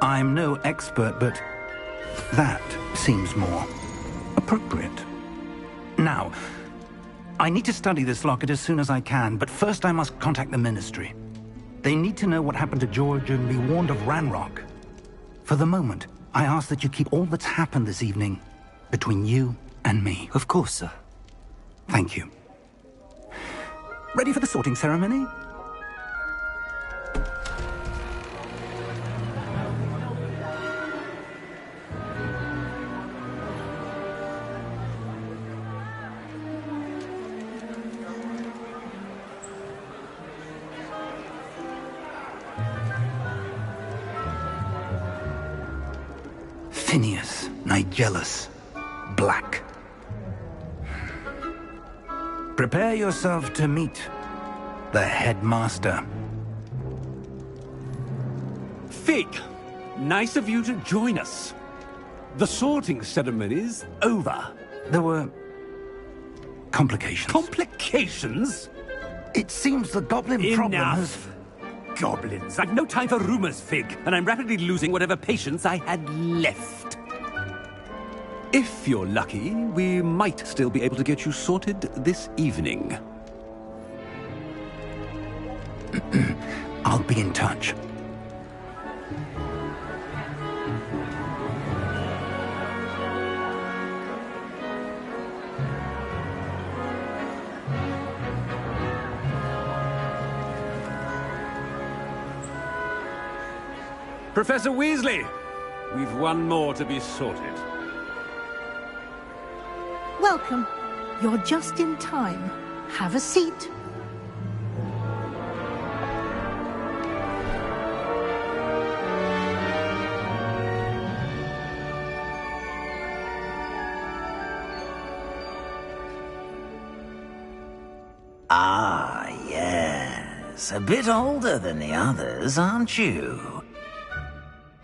I'm no expert, but that seems more appropriate. Now, I need to study this locket as soon as I can, but first I must contact the Ministry. They need to know what happened to George and be warned of Ranrock. For the moment, I ask that you keep all that's happened this evening between you and me. Of course, sir. Thank you. Ready for the sorting ceremony? Phineas, Nigellus, Black. Prepare yourself to meet the headmaster. Fig, nice of you to join us. The sorting ceremony's over. There were complications. Complications? It seems the goblin problem has... Enough! Goblins. I've no time for rumors, Fig, and I'm rapidly losing whatever patience I had left. If you're lucky, we might still be able to get you sorted this evening. I'll be in touch. Professor Weasley, we've one more to be sorted. Welcome. You're just in time. Have a seat. Ah, yes. A bit older than the others, aren't you?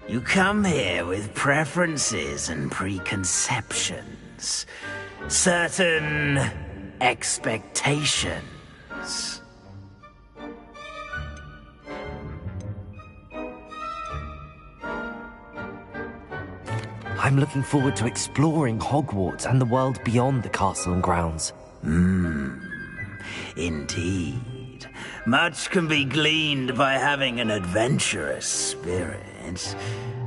You come here with preferences and preconceptions. Certain expectations. I'm looking forward to exploring Hogwarts and the world beyond the castle and grounds. Indeed. Much can be gleaned by having an adventurous spirit.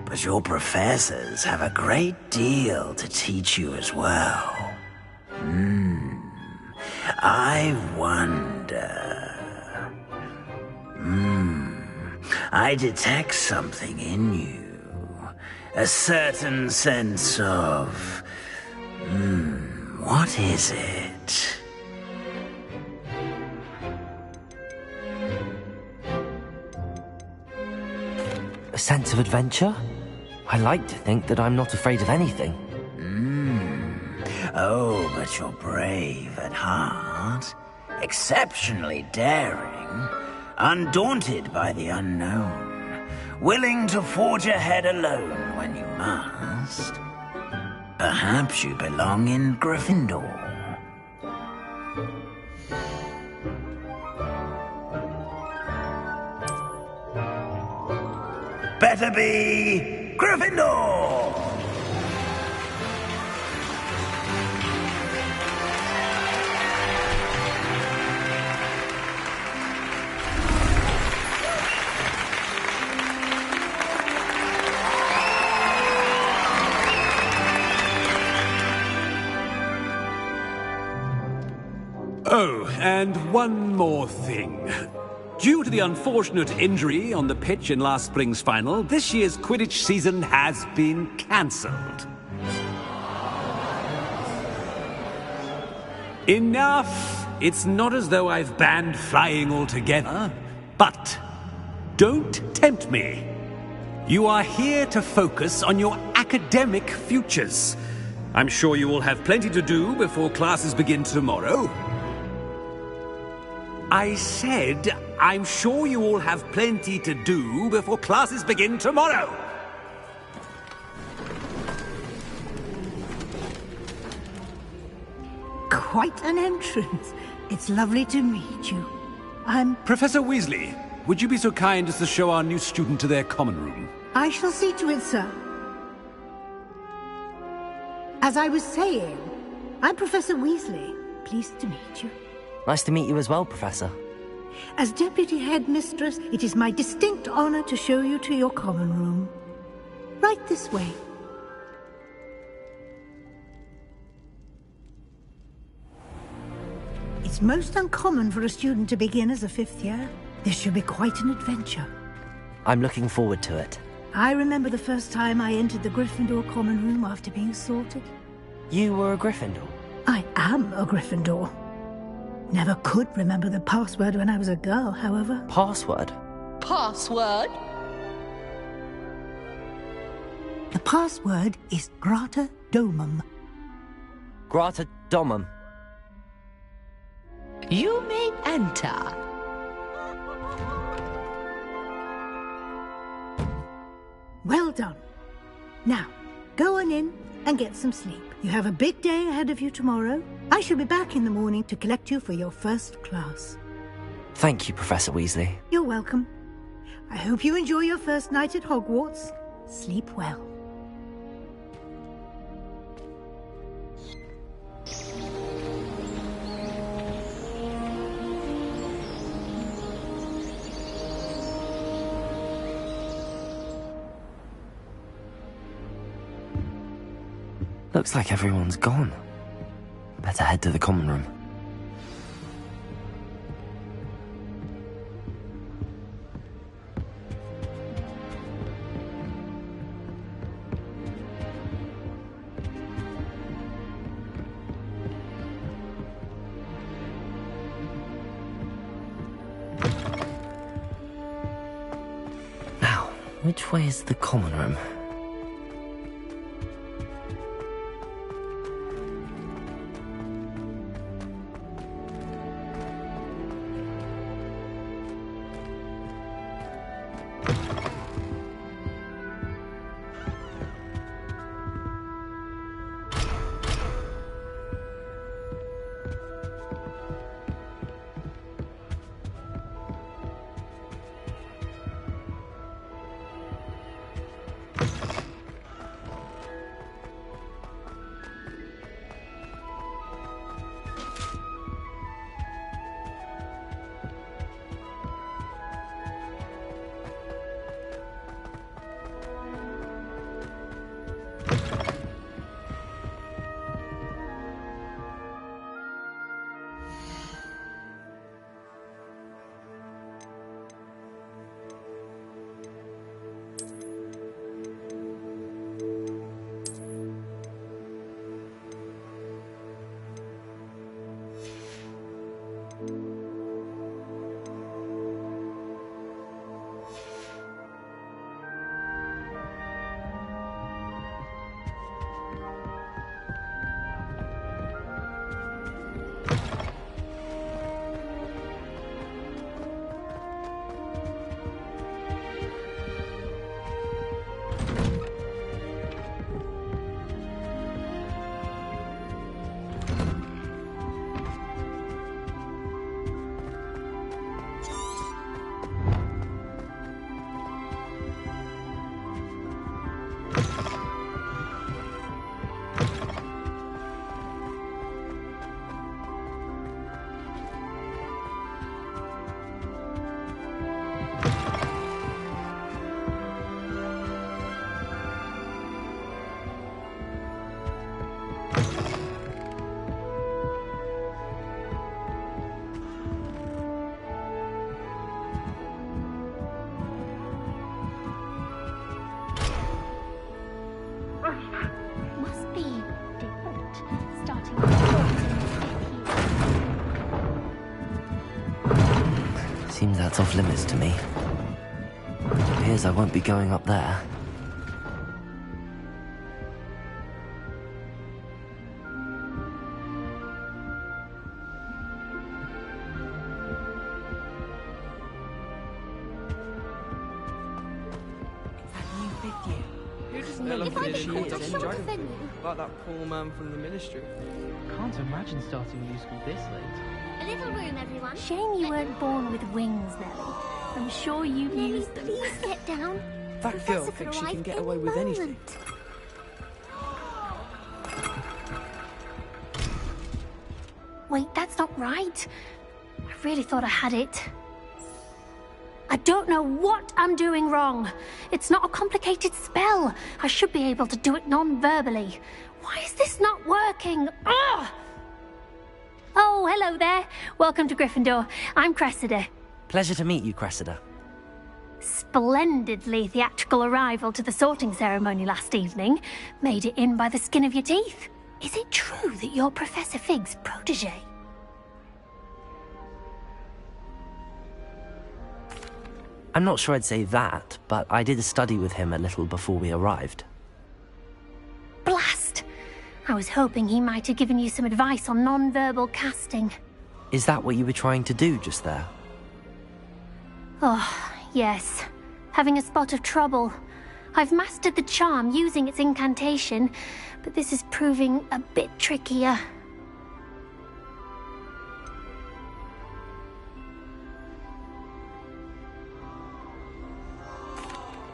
But your professors have a great deal to teach you as well. I wonder... I detect something in you. A certain sense of... what is it? A sense of adventure? I like to think that I'm not afraid of anything. Oh, but you're brave at heart. Exceptionally daring. Undaunted by the unknown. Willing to forge ahead alone when you must. Perhaps you belong in Gryffindor. Better be Gryffindor! Oh, and one more thing. Due to the unfortunate injury on the pitch in last spring's final, this year's Quidditch season has been cancelled. Enough! It's not as though I've banned flying altogether, but don't tempt me. You are here to focus on your academic futures. I'm sure you will have plenty to do before classes begin tomorrow. I said, I'm sure you all have plenty to do before classes begin tomorrow. Quite an entrance. It's lovely to meet you. I'm... Professor Weasley, would you be so kind as to show our new student to their common room? I shall see to it, sir. As I was saying, I'm Professor Weasley. Pleased to meet you. Nice to meet you as well, Professor. As Deputy Headmistress, it is my distinct honor to show you to your common room. Right this way. It's most uncommon for a student to begin as a fifth year. This should be quite an adventure. I'm looking forward to it. I remember the first time I entered the Gryffindor common room after being sorted. You were a Gryffindor? I am a Gryffindor. Never could remember the password when I was a girl, however. Password? Password? The password is Grata Domum. Grata Domum. You may enter. Well done. Now, go on in and get some sleep. You have a big day ahead of you tomorrow. I shall be back in the morning to collect you for your first class. Thank you, Professor Weasley. You're welcome. I hope you enjoy your first night at Hogwarts. Sleep well. Looks like everyone's gone. Better head to the common room. Now, which way is the common room? Seems that's off limits to me. Appears I won't be going up there. Who doesn't know If I she could is? have shot the venue. Like that poor man from the ministry. Can't imagine starting a musical this late. A little room, everyone. Shame you weren't born with wings, Nellie. I'm sure you've used them. Please get down. That Professor girl could thinks she arrive can get any away with anything. moment. Wait, that's not right. I really thought I had it. I don't know what I'm doing wrong. It's not a complicated spell. I should be able to do it non-verbally. Why is this not working? Ugh! Oh, hello there. Welcome to Gryffindor. I'm Cressida. Pleasure to meet you, Cressida. Splendidly theatrical arrival to the sorting ceremony last evening. Made it in by the skin of your teeth. Is it true that you're Professor Fig's protege? I'm not sure I'd say that, but I did study with him a little before we arrived. Blast! I was hoping he might have given you some advice on non-verbal casting. Is that what you were trying to do just there? Oh, yes. Having a spot of trouble. I've mastered the charm using its incantation, but this is proving a bit trickier.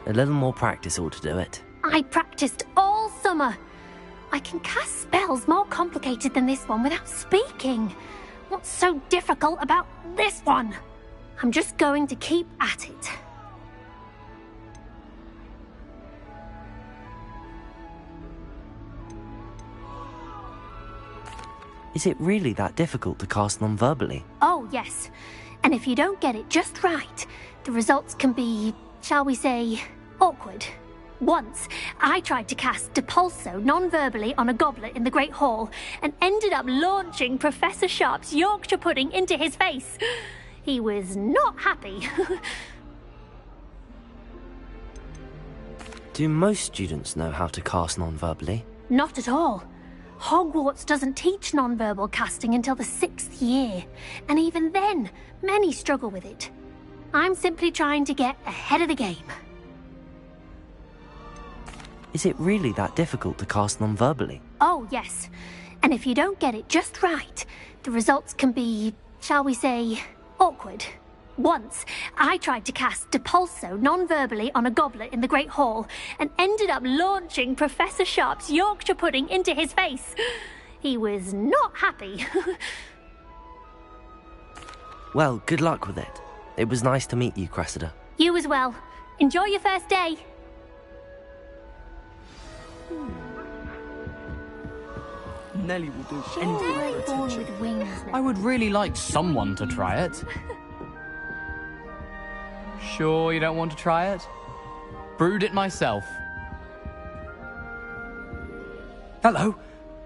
A little more practice ought to do it. I practiced all summer. I can cast spells more complicated than this one without speaking. What's so difficult about this one? I'm just going to keep at it. Is it really that difficult to cast non-verbally? Oh, yes. And if you don't get it just right, the results can be, shall we say, awkward. Once, I tried to cast Depulso non-verbally on a goblet in the Great Hall and ended up launching Professor Sharp's Yorkshire pudding into his face. He was not happy. Do most students know how to cast non-verbally? Not at all. Hogwarts doesn't teach non-verbal casting until the 6th year, and even then, many struggle with it. I'm simply trying to get ahead of the game. Is it really that difficult to cast non-verbally? Oh, yes. And if you don't get it just right, the results can be, shall we say, awkward. Once, I tried to cast Depulso non-verbally on a goblet in the Great Hall and ended up launching Professor Sharp's Yorkshire pudding into his face. He was not happy. Well, good luck with it. It was nice to meet you, Cressida. You as well. Enjoy your first day. Nelly will do anything for Born attention. with wings now. I would really like someone to try it. Sure you don't want to try it? Brewed it myself. Hello,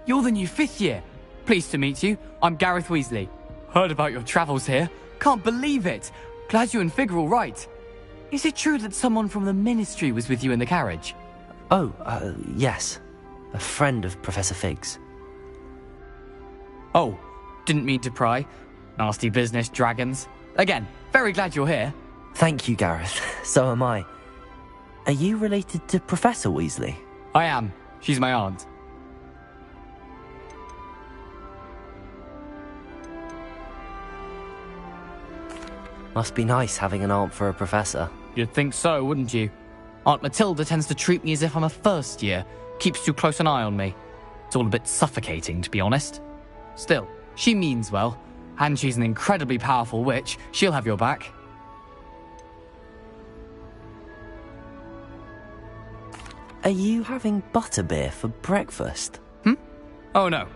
you're the new 5th year. Pleased to meet you. I'm Gareth Weasley. Heard about your travels here. Can't believe it. Glad you and Fig are all right. Is it true that someone from the Ministry was with you in the carriage? Oh, yes. A friend of Professor Fig's. Oh, didn't mean to pry. Nasty business, dragons. Again, very glad you're here. Thank you, Gareth. So am I. Are you related to Professor Weasley? I am. She's my aunt. Must be nice having an aunt for a professor. You'd think so, wouldn't you? Aunt Matilda tends to treat me as if I'm a first year. Keeps too close an eye on me. It's all a bit suffocating, to be honest. Still, she means well. And she's an incredibly powerful witch. She'll have your back. Are you having butterbeer for breakfast? Oh no.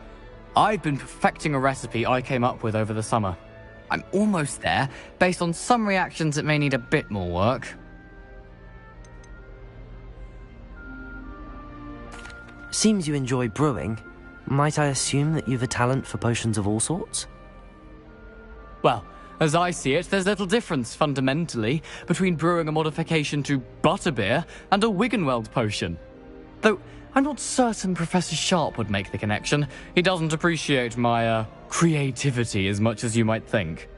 I've been perfecting a recipe I came up with over the summer. I'm almost there, based on some reactions that may need a bit more work. Seems you enjoy brewing. Might I assume that you've a talent for potions of all sorts? Well, as I see it, there's little difference, fundamentally, between brewing a modification to butterbeer and a Wiggenweld potion. Though, I'm not certain Professor Sharp would make the connection. He doesn't appreciate my, creativity as much as you might think.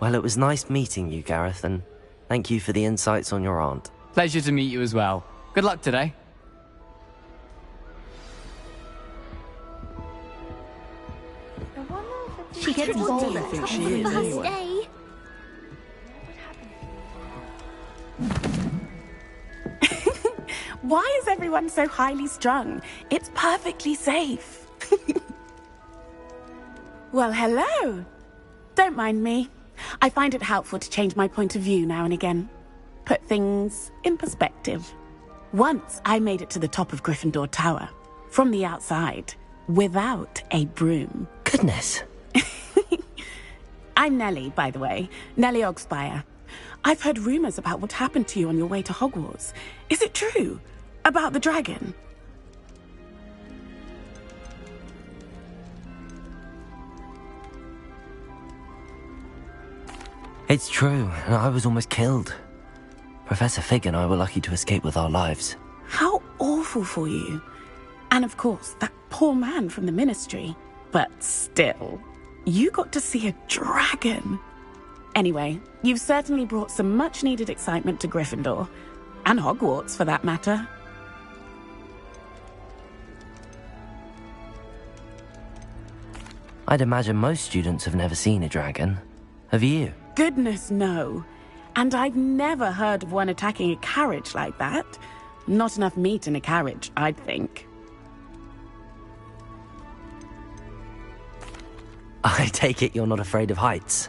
Well, it was nice meeting you, Gareth, and thank you for the insights on your aunt. Pleasure to meet you as well. Good luck today. She gets What do you older. think she is First anyway? day. Why is everyone so highly strung? It's perfectly safe. Well, hello. Don't mind me. I find it helpful to change my point of view now and again. Put things in perspective. Once I made it to the top of Gryffindor Tower, from the outside, without a broom. Goodness. I'm Nellie, by the way. Nellie Ogspire. I've heard rumors about what happened to you on your way to Hogwarts. Is it true? About the dragon? It's true, and I was almost killed. Professor Fig and I were lucky to escape with our lives. How awful for you. And of course, that poor man from the Ministry. But still, you got to see a dragon. Anyway, you've certainly brought some much-needed excitement to Gryffindor. And Hogwarts, for that matter. I'd imagine most students have never seen a dragon. Have you? Goodness, no. And I've never heard of one attacking a carriage like that. Not enough meat in a carriage, I'd think. I take it you're not afraid of heights.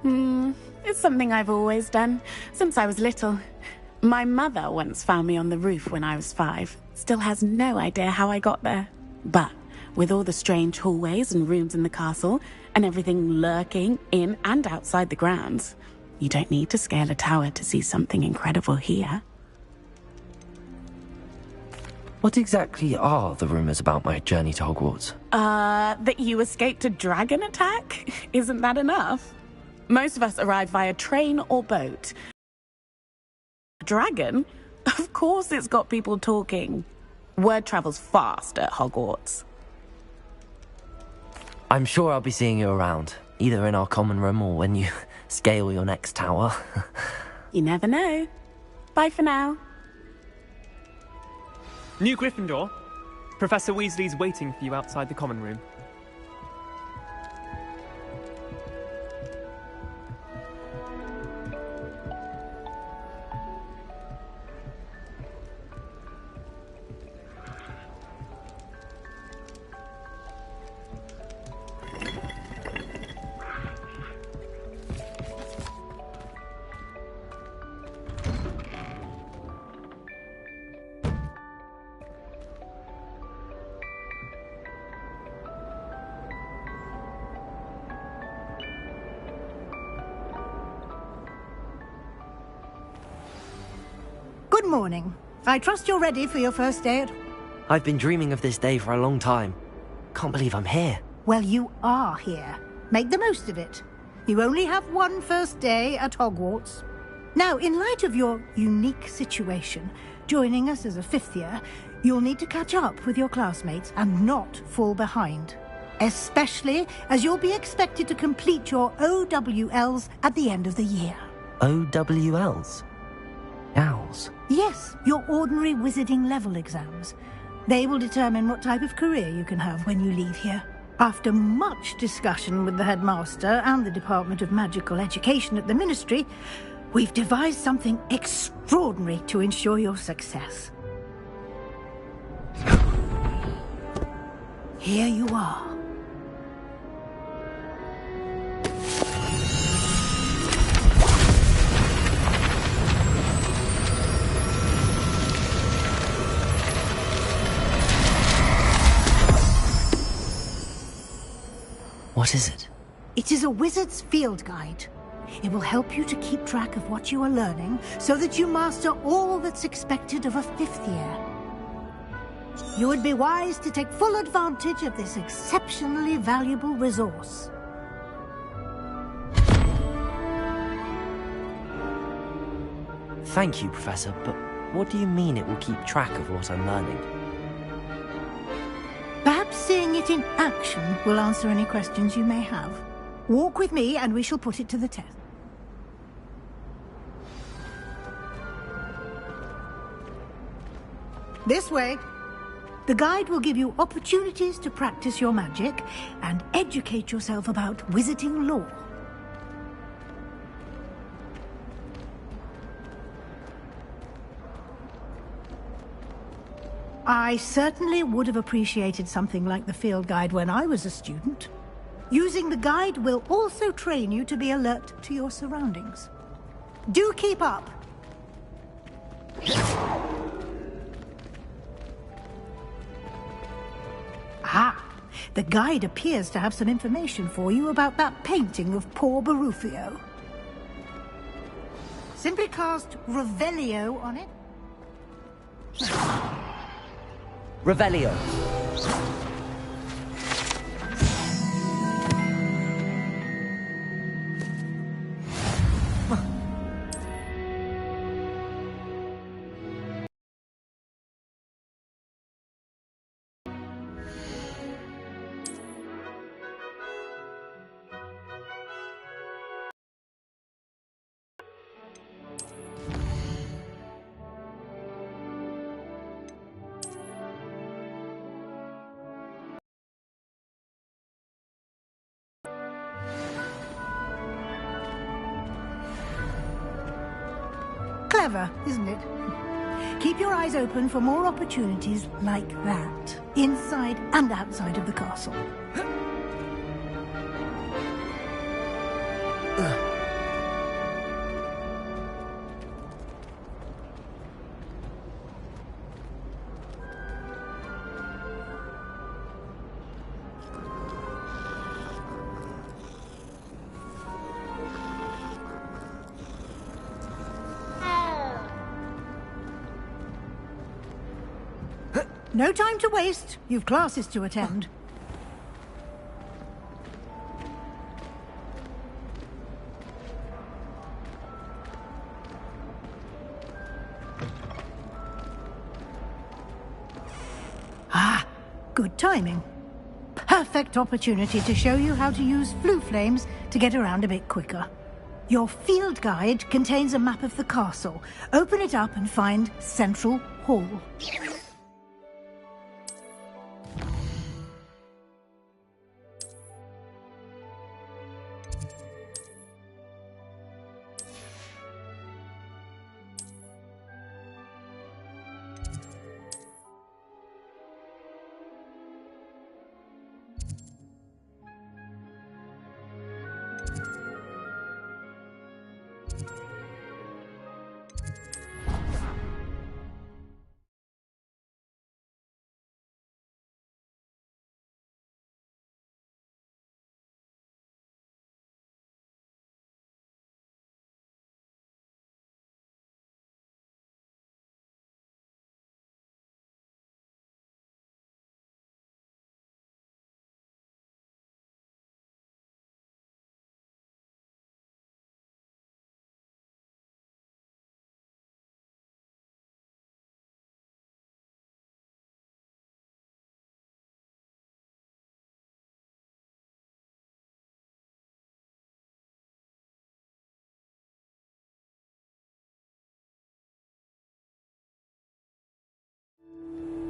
It's something I've always done, since I was little. My mother once found me on the roof when I was 5. Still has no idea how I got there. But with all the strange hallways and rooms in the castle, and everything lurking in and outside the grounds, you don't need to scale a tower to see something incredible here. What exactly are the rumors about my journey to Hogwarts? That you escaped a dragon attack? Isn't that enough? Most of us arrive via train or boat. Dragon? Of course it's got people talking. Word travels fast at Hogwarts. I'm sure I'll be seeing you around, either in our common room or when you scale your next tower. You never know. Bye for now. New Gryffindor. Professor Weasley's waiting for you outside the common room. Good morning. I trust you're ready for your first day at... I've been dreaming of this day for a long time. Can't believe I'm here. Well, you are here. Make the most of it. You only have one first day at Hogwarts. Now, in light of your unique situation, joining us as a 5th year, you'll need to catch up with your classmates and not fall behind. Especially as you'll be expected to complete your OWLs at the end of the year. OWLs? Owls? Yes, your ordinary wizarding level exams. They will determine what type of career you can have when you leave here. After much discussion with the headmaster and the Department of Magical Education at the Ministry, we've devised something extraordinary to ensure your success. Here you are. What is it? It is a wizard's field guide. It will help you to keep track of what you are learning so that you master all that's expected of a 5th year. You would be wise to take full advantage of this exceptionally valuable resource. Thank you, Professor, but what do you mean it will keep track of what I'm learning? Perhaps seeing it in action will answer any questions you may have. Walk with me and we shall put it to the test. This way. The guide will give you opportunities to practice your magic and educate yourself about wizarding lore. I certainly would have appreciated something like the field guide when I was a student. Using the guide will also train you to be alert to your surroundings. Do keep up! Ah, the guide appears to have some information for you about that painting of poor Barufio. Simply cast Revelio on it. Revelio. Clever, isn't it? Keep your eyes open for more opportunities like that, inside and outside of the castle. No time to waste. You've classes to attend. Ah, good timing. Perfect opportunity to show you how to use flue flames to get around a bit quicker. Your field guide contains a map of the castle. Open it up and find Central Hall.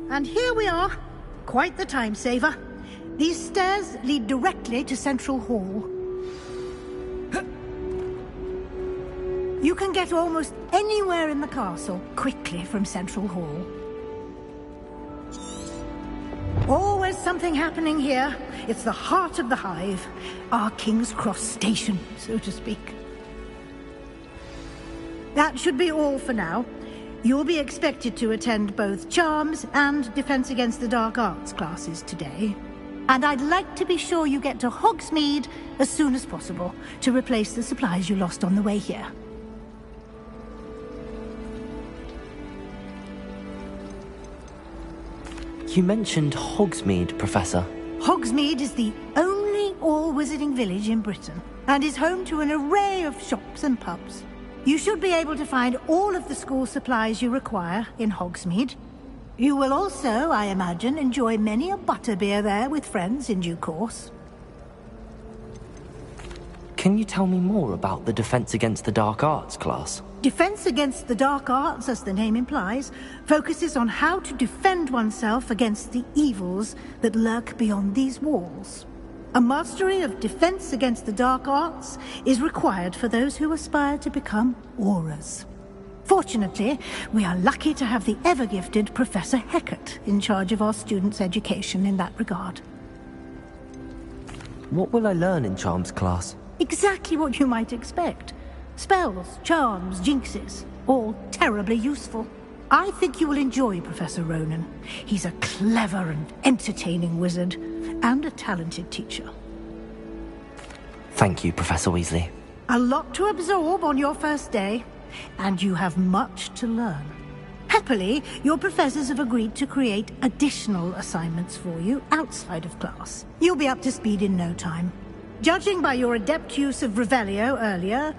And here we are. Quite the time saver. These stairs lead directly to Central Hall. You can get almost anywhere in the castle quickly from Central Hall. Always something happening here. It's the heart of the hive. Our King's Cross station, so to speak. That should be all for now. You'll be expected to attend both Charms and Defense Against the Dark Arts classes today. And I'd like to be sure you get to Hogsmeade as soon as possible to replace the supplies you lost on the way here. You mentioned Hogsmeade, Professor. Hogsmeade is the only all-wizarding village in Britain and is home to an array of shops and pubs. You should be able to find all of the school supplies you require in Hogsmeade. You will also, I imagine, enjoy many a butterbeer there with friends in due course. Can you tell me more about the Defense Against the Dark Arts class? Defense Against the Dark Arts, as the name implies, focuses on how to defend oneself against the evils that lurk beyond these walls. A mastery of Defense Against the Dark Arts is required for those who aspire to become Aurors. Fortunately, we are lucky to have the ever-gifted Professor Hecat in charge of our students' education in that regard. What will I learn in Charms class? Exactly what you might expect. Spells, charms, jinxes, all terribly useful. I think you will enjoy Professor Ronan. He's a clever and entertaining wizard, and a talented teacher. Thank you, Professor Weasley. A lot to absorb on your first day, and you have much to learn. Happily, your professors have agreed to create additional assignments for you outside of class. You'll be up to speed in no time. Judging by your adept use of Revelio earlier,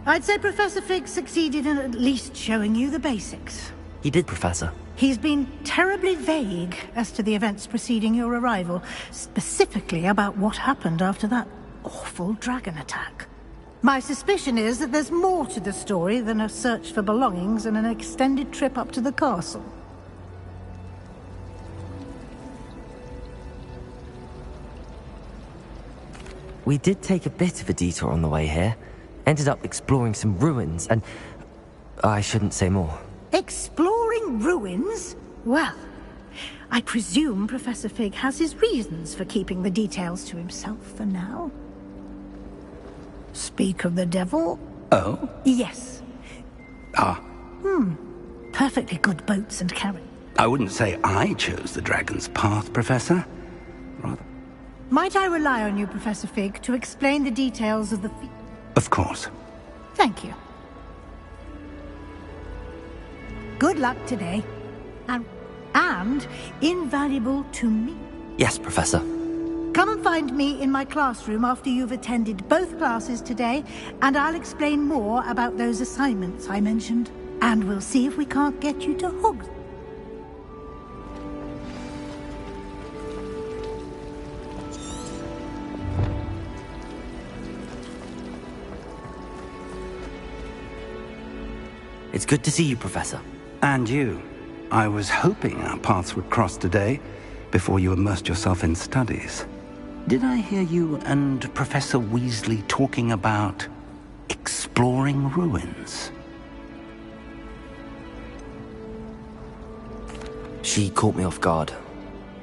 I'd say Professor Fig succeeded in at least showing you the basics. He did, Professor. He's been terribly vague as to the events preceding your arrival, specifically about what happened after that awful dragon attack. My suspicion is that there's more to the story than a search for belongings and an extended trip up to the castle. We did take a bit of a detour on the way here. Ended up exploring some ruins and... I shouldn't say more. Exploring ruins? Well, I presume Professor Fig has his reasons for keeping the details to himself for now. Speak of the devil? Oh? Yes. Ah. Perfectly good boats and carriage. I wouldn't say I chose the dragon's path, Professor. Rather. Might I rely on you, Professor Fig, to explain the details of the feat? Of course. Thank you. Good luck today. And invaluable to me. Yes, Professor. Come and find me in my classroom after you've attended both classes today, and I'll explain more about those assignments I mentioned. And we'll see if we can't get you to Hogwarts. It's good to see you, Professor. And you. I was hoping our paths would cross today, before you immersed yourself in studies. Did I hear you and Professor Weasley talking about exploring ruins? She caught me off guard.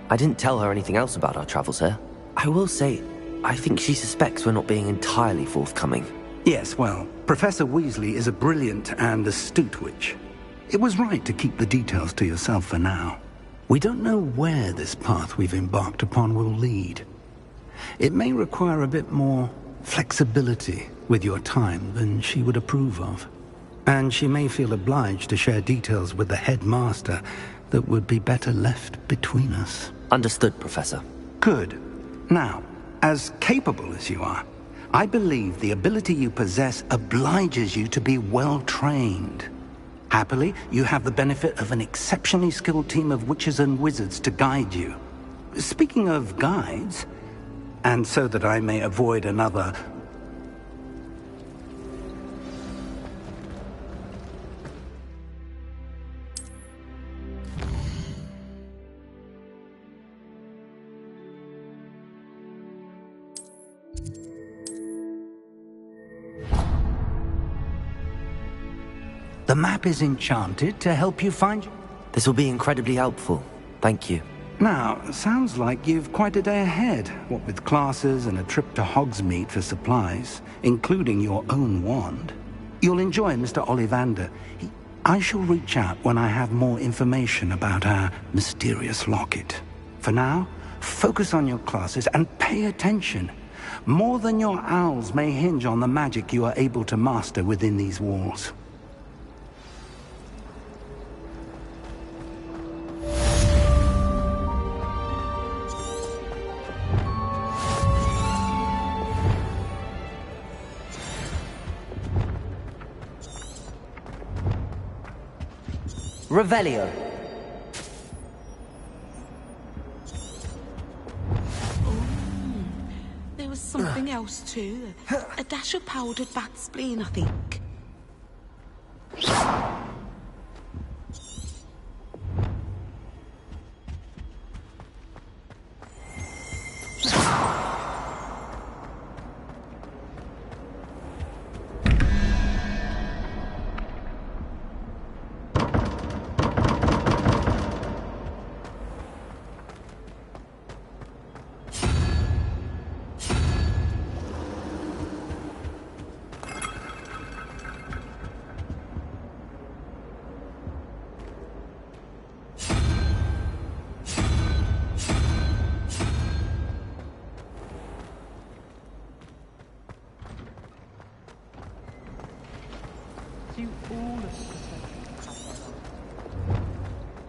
I didn't tell her anything else about our travels here. I will say, I think she suspects we're not being entirely forthcoming. Yes, well, Professor Weasley is a brilliant and astute witch. It was right to keep the details to yourself for now. We don't know where this path we've embarked upon will lead. It may require a bit more flexibility with your time than she would approve of. And she may feel obliged to share details with the headmaster that would be better left between us. Understood, Professor. Good. Now, as capable as you are, I believe the ability you possess obliges you to be well trained. Happily, you have the benefit of an exceptionally skilled team of witches and wizards to guide you. Speaking of guides, and so that I may avoid another... The map is enchanted to help you find... This will be incredibly helpful. Thank you. Now, sounds like you've quite a day ahead, what with classes and a trip to Hogsmeade for supplies, including your own wand. You'll enjoy Mr. Ollivander. I shall reach out when I have more information about our mysterious locket. For now, focus on your classes and pay attention. More than your owls may hinge on the magic you are able to master within these walls. Revelio. There was something else too. A dash of powdered bat spleen, I think.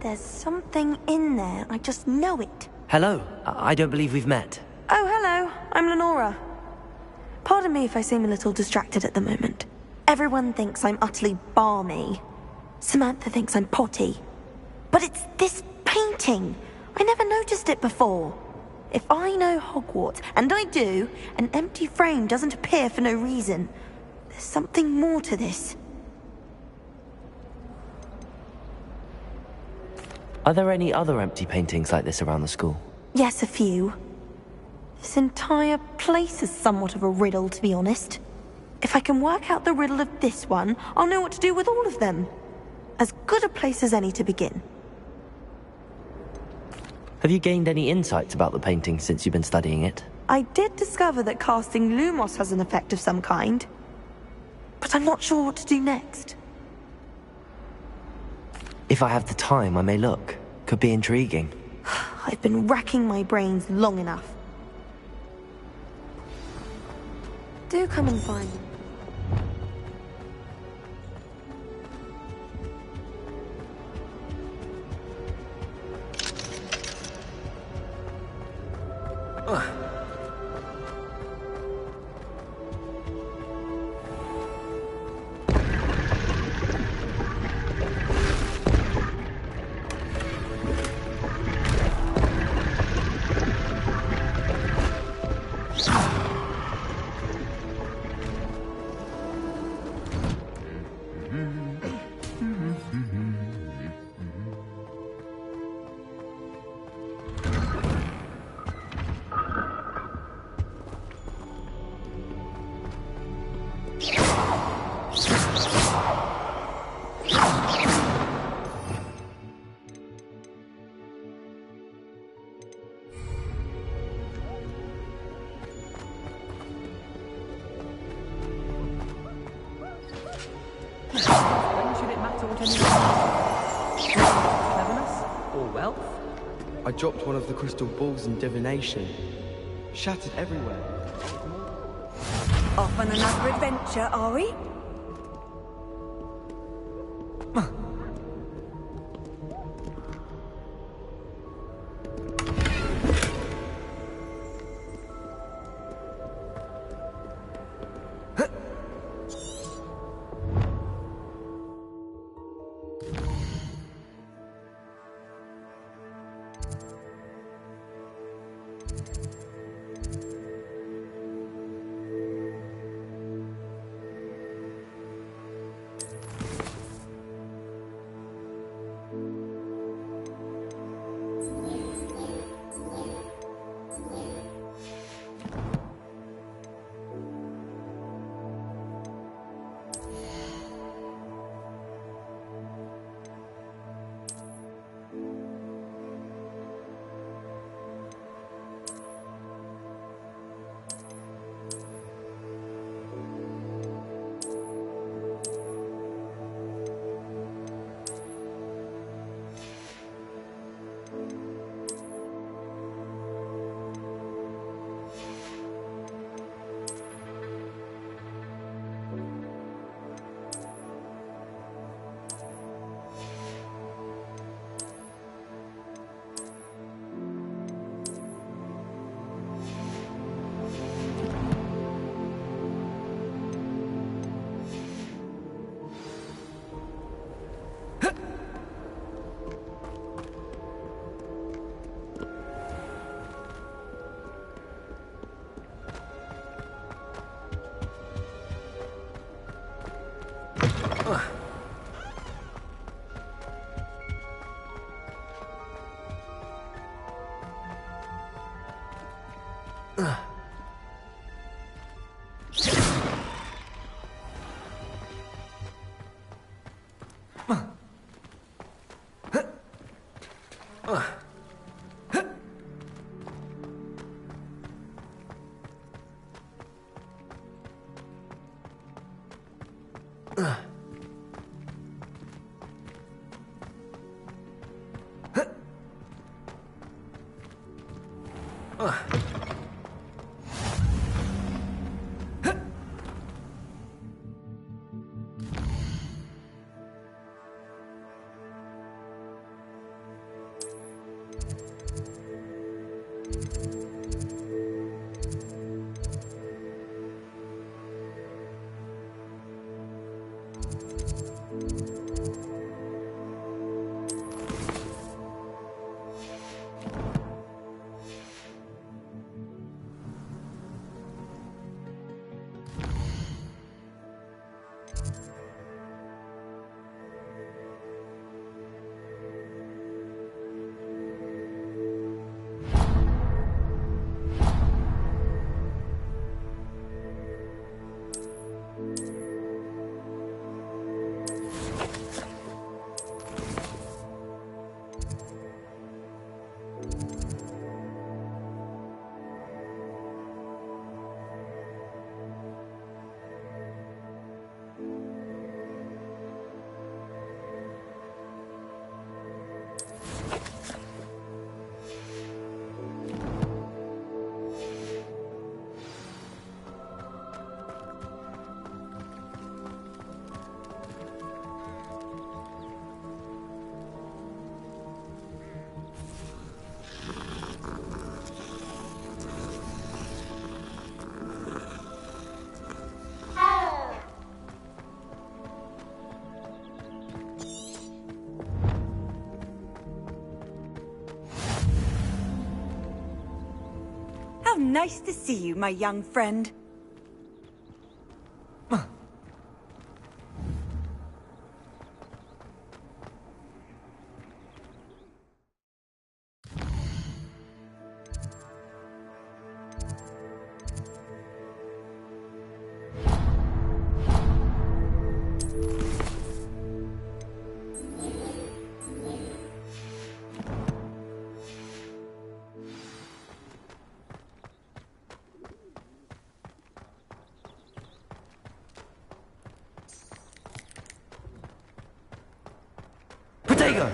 There's something in there. I just know it. Hello. I don't believe we've met. Oh, hello. I'm Lenora. Pardon me if I seem a little distracted at the moment. Everyone thinks I'm utterly balmy. Samantha thinks I'm potty. But it's this painting. I never noticed it before. If I know Hogwarts, and I do, an empty frame doesn't appear for no reason. There's something more to this. Are there any other empty paintings like this around the school? Yes, a few. This entire place is somewhat of a riddle, to be honest. If I can work out the riddle of this one, I'll know what to do with all of them. As good a place as any to begin. Have you gained any insights about the painting since you've been studying it? I did discover that casting Lumos has an effect of some kind. But I'm not sure what to do next. If I have the time, I may look. Could be intriguing. I've been racking my brains long enough. Do come and find me. I dropped one of the crystal balls in divination. Shattered everywhere. Off on another adventure, are we? How nice to see you, my young friend. Potato!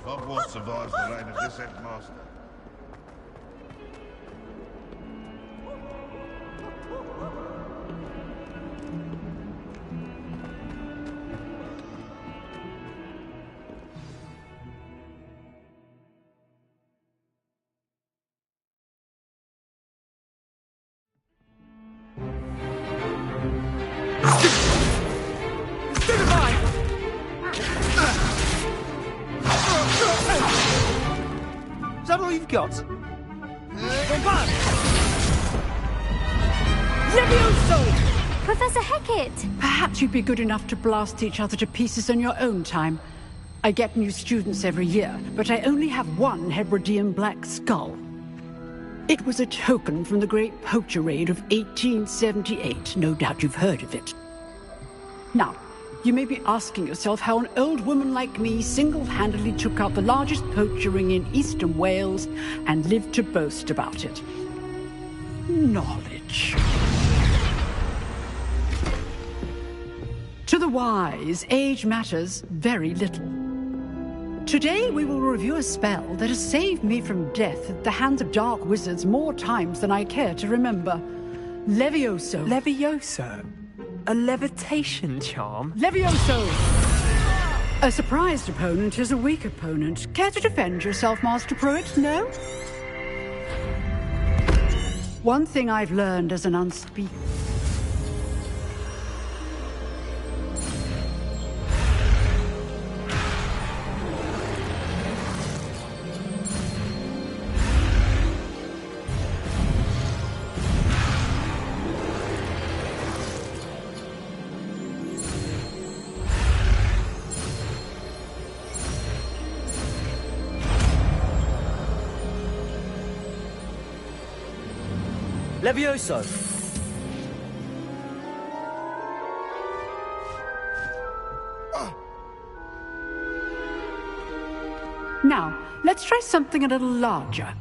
Hogwarts survives the reign of this headmaster. Is that all you've got? Levioso! Professor Hecat! Perhaps you'd be good enough to blast each other to pieces in your own time. I get new students every year, but I only have one Hebridean black skull. It was a token from the Great Poacher Raid of 1878. No doubt you've heard of it. Now, you may be asking yourself how an old woman like me single-handedly took out the largest poacher ring in eastern Wales and lived to boast about it. Knowledge. To the wise, age matters very little. Today we will review a spell that has saved me from death at the hands of dark wizards more times than I care to remember. Levioso. Levioso? A levitation charm? Levioso! A surprised opponent is a weak opponent. Care to defend yourself, Master Pruitt? No? One thing I've learned as an unspeak... Levioso! Now, let's try something a little larger.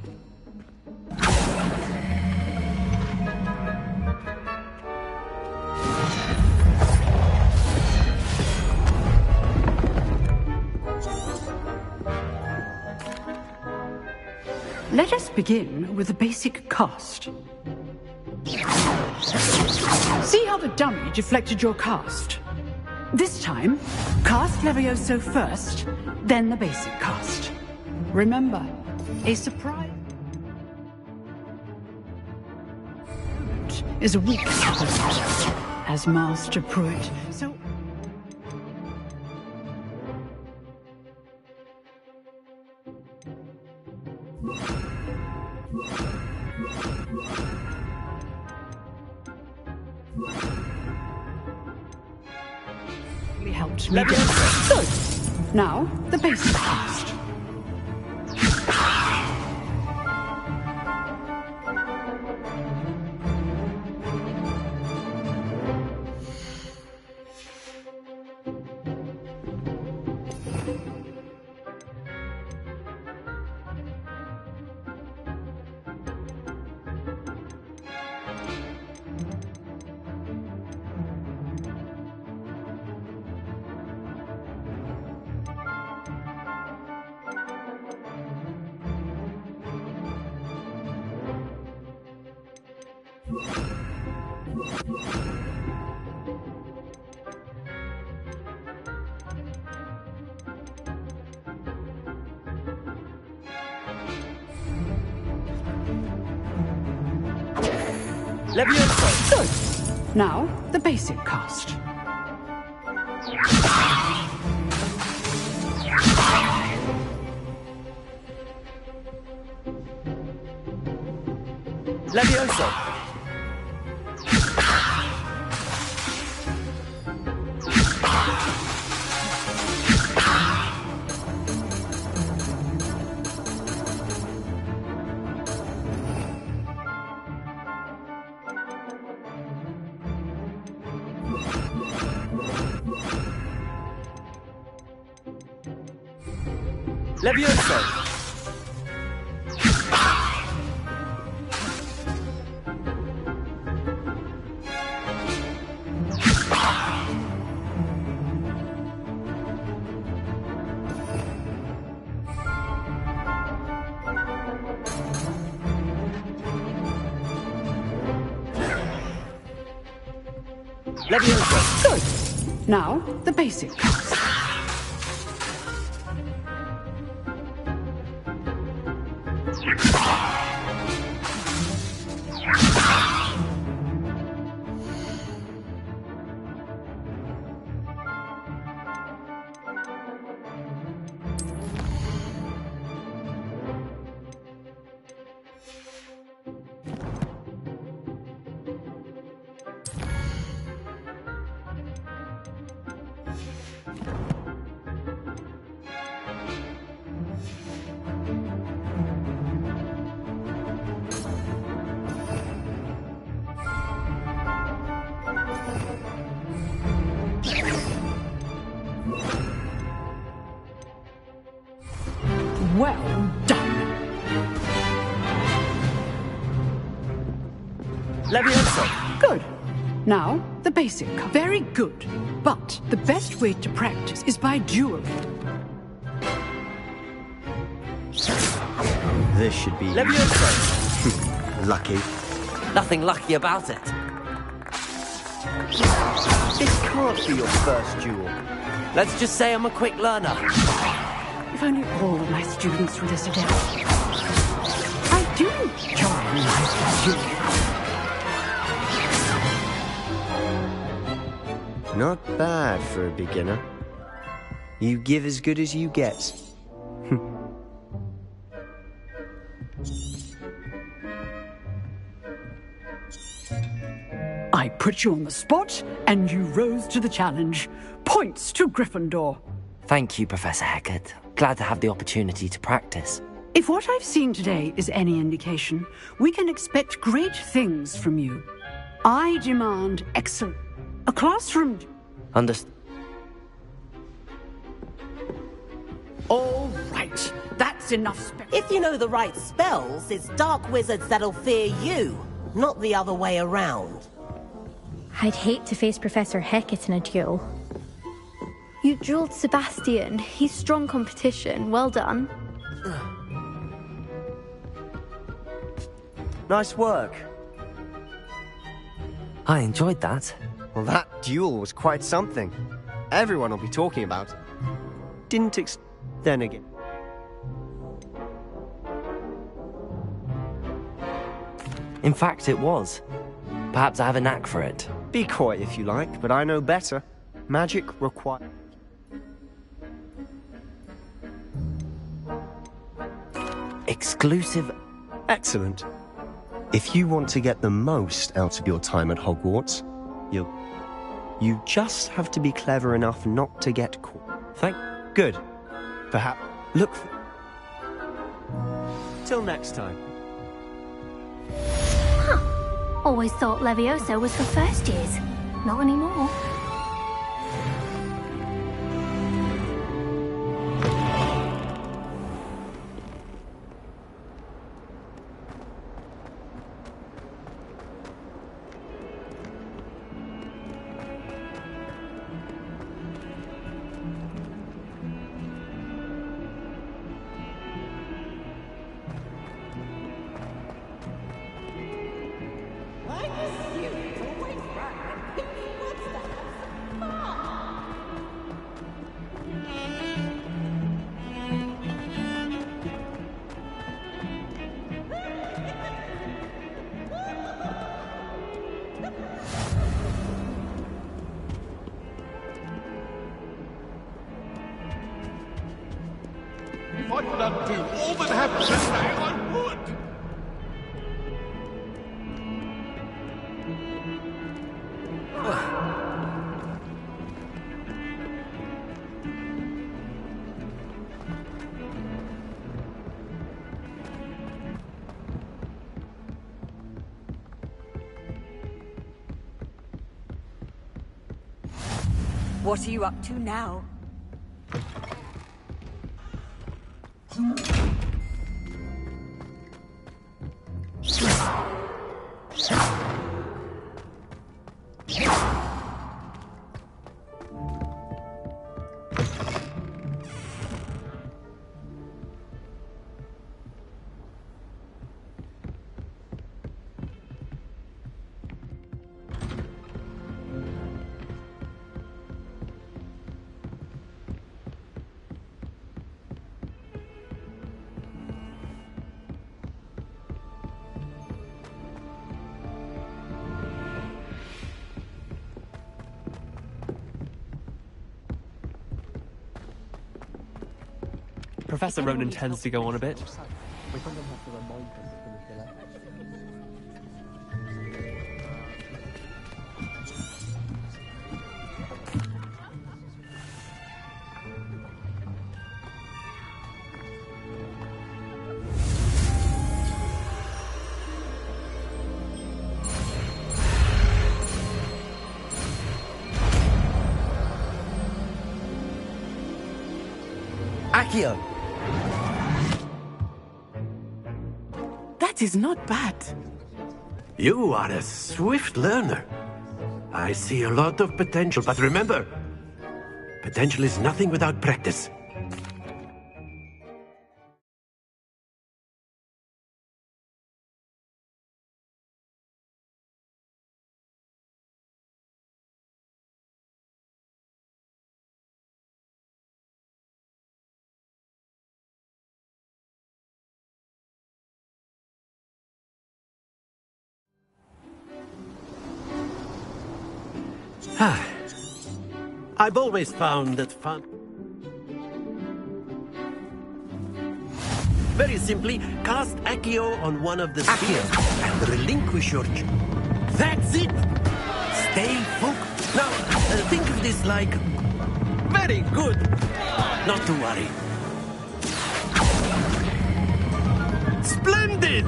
Let us begin with the basic cast. See how the dummy deflected your cast? This time, cast Levioso first, then the basic cast. Remember, a surprise is a weak opponent, as Master Pruitt. So helped me. Good. Now, the basic cast. Levioso! Good. Now, the basic cast. Levioso! Levioso! Levioso! Good. Now, the basic cast. Well done. Levioso! Good. Now, the basic. Very good. But the best way to practice is by dueling. This should be... Levioso! Lucky. Nothing lucky about it. This can't be your first duel. Let's just say I'm a quick learner. If only all of my students were this adept. I do enjoy life dueling. Not bad for a beginner. You give as good as you get. I put you on the spot, and you rose to the challenge. Points to Gryffindor. Thank you, Professor Hecat. Glad to have the opportunity to practice. If what I've seen today is any indication, we can expect great things from you. I demand excellence. A classroom... Understood. All right. That's enough. If you know the right spells, it's dark wizards that'll fear you, not the other way around. I'd hate to face Professor Hecat in a duel. You drilled Sebastian. He's strong competition. Well done. Nice work. I enjoyed that. Well, that duel was quite something. Everyone will be talking about it. Then again. In fact, it was. Perhaps I have a knack for it. Be coy if you like, but I know better. Magic requires... Exclusive. Excellent. If you want to get the most out of your time at Hogwarts, you just have to be clever enough not to get caught. Good. Perhaps look for... Till next time. Huh. Always thought Levioso was for first years. Not anymore. If I could undo all that happened today, I would! What are you up to now? Professor Ronan tends to go on a bit. Accio! That is not bad. You are a swift learner. I see a lot of potential, but remember, potential is nothing without practice. I've always found that fun... Very simply, cast Accio on one of the spheres and relinquish your... That's it! Stay focused. Now, think of this like... Very good! Not to worry. Splendid!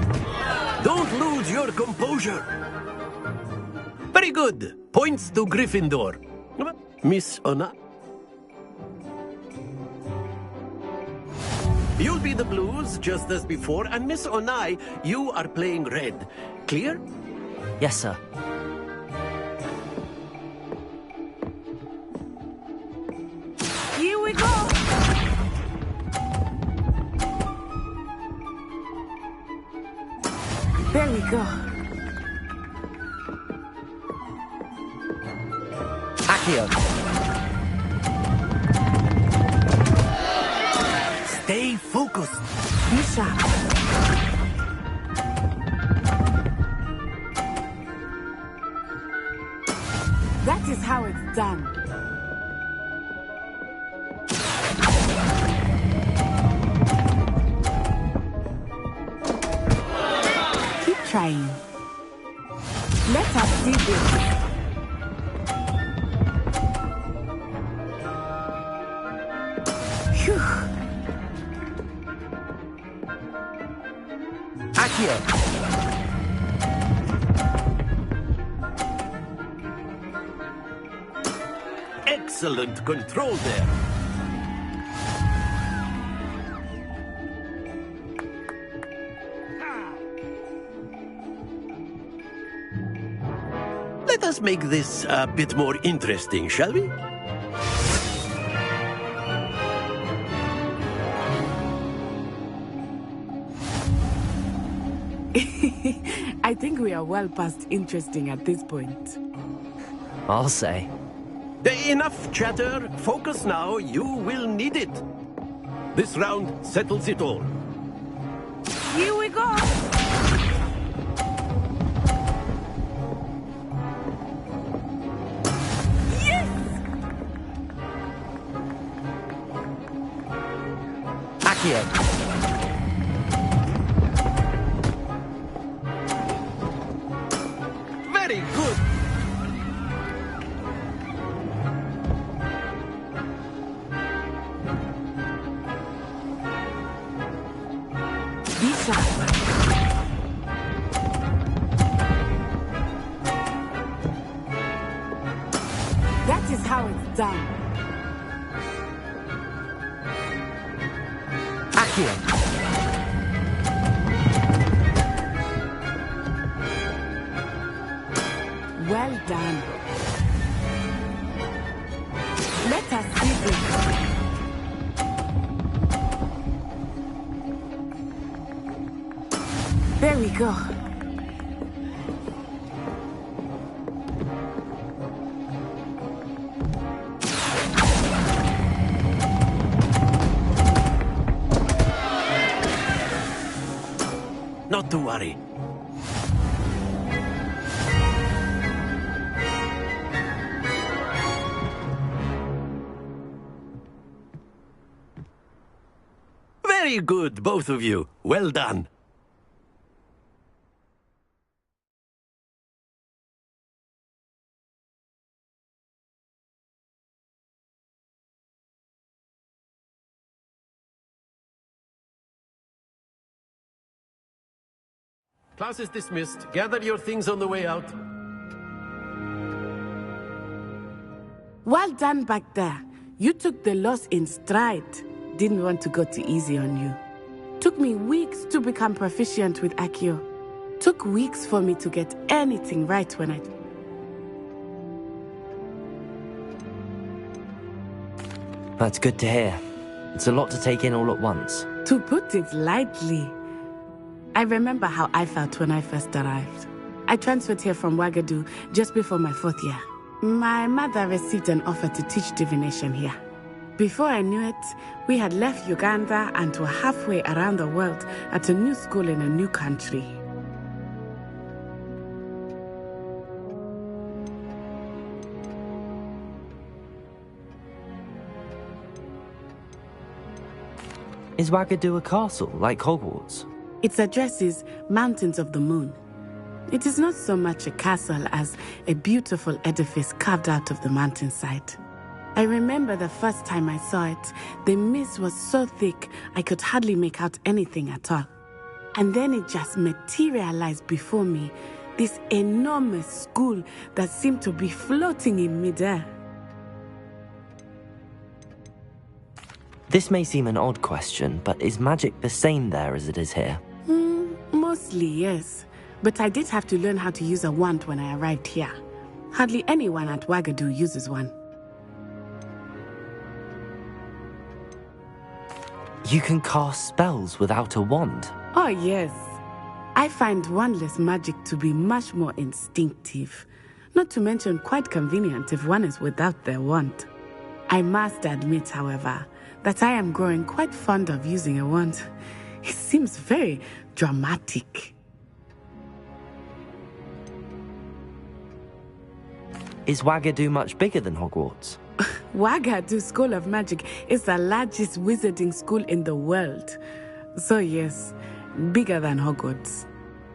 Don't lose your composure. Very good. Points to Gryffindor. Miss Ona? You'll be the blues, just as before, and Miss Onai, you are playing red. Clear? Yes, sir. Here we go! There we go. Accio. Stay focused. Be sharp. That is how it's done. Keep trying. Let us see this. Phew. Accio. Excellent control there. Let us make this a bit more interesting, shall we? I think we are well past interesting at this point. I'll say. Enough chatter. Focus now. You will need it. This round settles it all. Here we go! Yes! Accio. Very good. Be sharp. That is how it's done. Accio. Well done. Let us see this. There we go. Not to worry. Very good, both of you. Well done. Class is dismissed. Gather your things on the way out. Well done back there. You took the loss in stride. Didn't want to go too easy on you. Took me weeks to become proficient with Accio. Took weeks for me to get anything right when I... That's good to hear. It's a lot to take in all at once. To put it lightly, I remember how I felt when I first arrived. I transferred here from Ouagadougou just before my 4th year. My mother received an offer to teach divination here. Before I knew it, we had left Uganda and were halfway around the world at a new school in a new country. Is Ouagadougou a castle, like Hogwarts? Its address is Mountains of the Moon. It is not so much a castle as a beautiful edifice carved out of the mountainside. I remember the first time I saw it, the mist was so thick I could hardly make out anything at all. And then it just materialized before me, this enormous school that seemed to be floating in midair. This may seem an odd question, but is magic the same there as it is here? Mostly, yes. But I did have to learn how to use a wand when I arrived here. Hardly anyone at Wagadu uses one. You can cast spells without a wand? Oh, yes. I find wandless magic to be much more instinctive. Not to mention quite convenient if one is without their wand. I must admit, however, that I am growing quite fond of using a wand. It seems very dramatic. Is Wagadu much bigger than Hogwarts? Wagadu School of Magic is the largest wizarding school in the world. So yes, bigger than Hogwarts.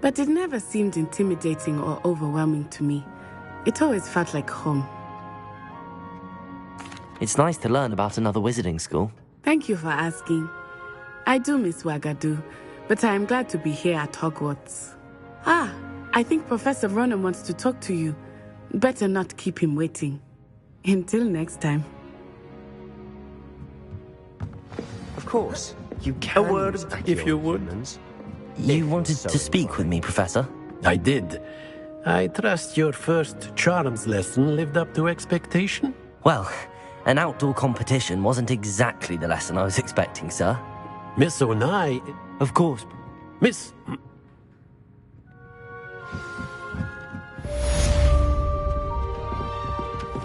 But it never seemed intimidating or overwhelming to me. It always felt like home. It's nice to learn about another wizarding school. Thank you for asking. I do miss Wagadu, but I am glad to be here at Hogwarts. Ah, I think Professor Ronan wants to talk to you. Better not keep him waiting. Until next time. Of course, you can. A word, if you would. You wanted to speak with me, Professor? I did. I trust your first charms lesson lived up to expectation? Well, an outdoor competition wasn't exactly the lesson I was expecting, sir. Miss Onai... Of course. Miss...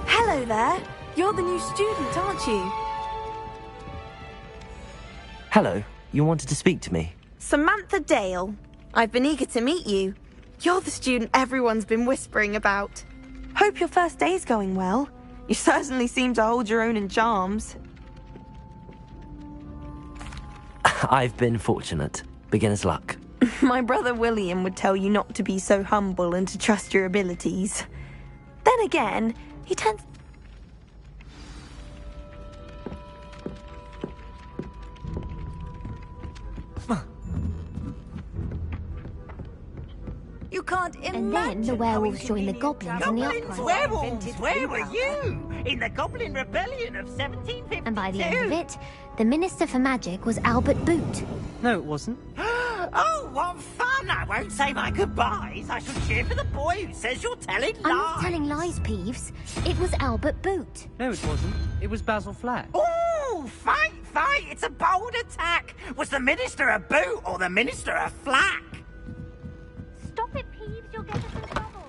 Hello there. You're the new student, aren't you? Hello. You wanted to speak to me? Samantha Dale. I've been eager to meet you. You're the student everyone's been whispering about. Hope your first day's going well. You certainly seem to hold your own in charms. I've been fortunate. Beginner's luck. My brother William would tell you not to be so humble and to trust your abilities. Then again, he tends... You can't imagine. And then the werewolves joined the goblins in the uprising. Werewolves! Where were you? In the Goblin Rebellion of 1752? And by the end of it, the Minister for Magic was Albert Boot. No, it wasn't. Oh, what fun! I won't say my goodbyes. I shall cheer for the boy who says you're telling lies. I'm not telling lies, Peeves. It was Albert Boot. No, it wasn't. It was Basil Flack. Oh, fight, fight! It's a bold attack. Was the Minister a boot or the Minister a flack? Stop it, Peeves. You'll get us in trouble.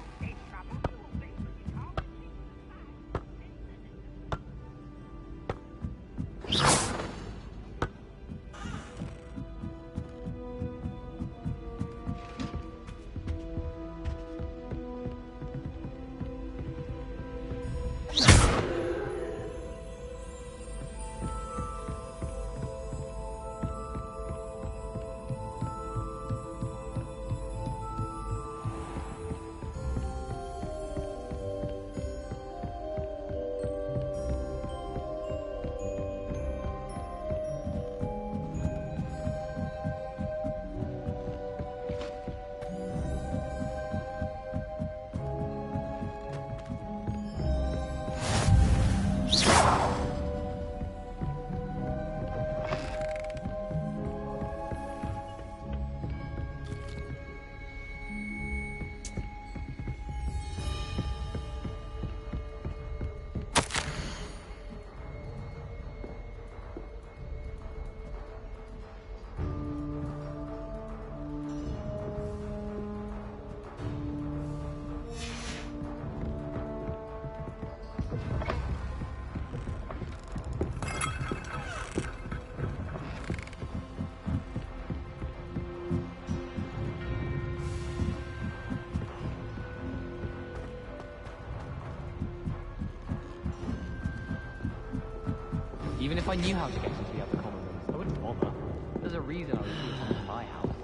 Even if I knew how to get into the other common rooms, I wouldn't bother. There's a reason I refused to come to my house.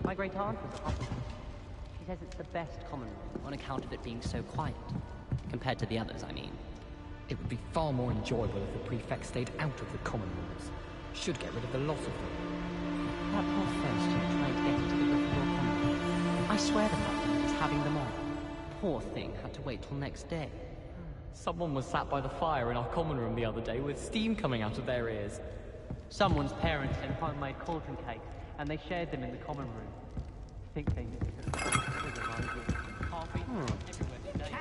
My great aunt was a hobbit. She says it's the best common room on account of it being so quiet. Compared to the others, I mean. It would be far more enjoyable if the prefect stayed out of the common rooms. Should get rid of the lot of them. That poor first who tried to get into the Gryffindor common room. I swear the fact was having them on. Poor thing had to wait till next day. Someone was sat by the fire in our common room the other day with steam coming out of their ears. Someone's parents had homemade cauldron cake, and they shared them in the common room. I think they missed it. Can't be everywhere today.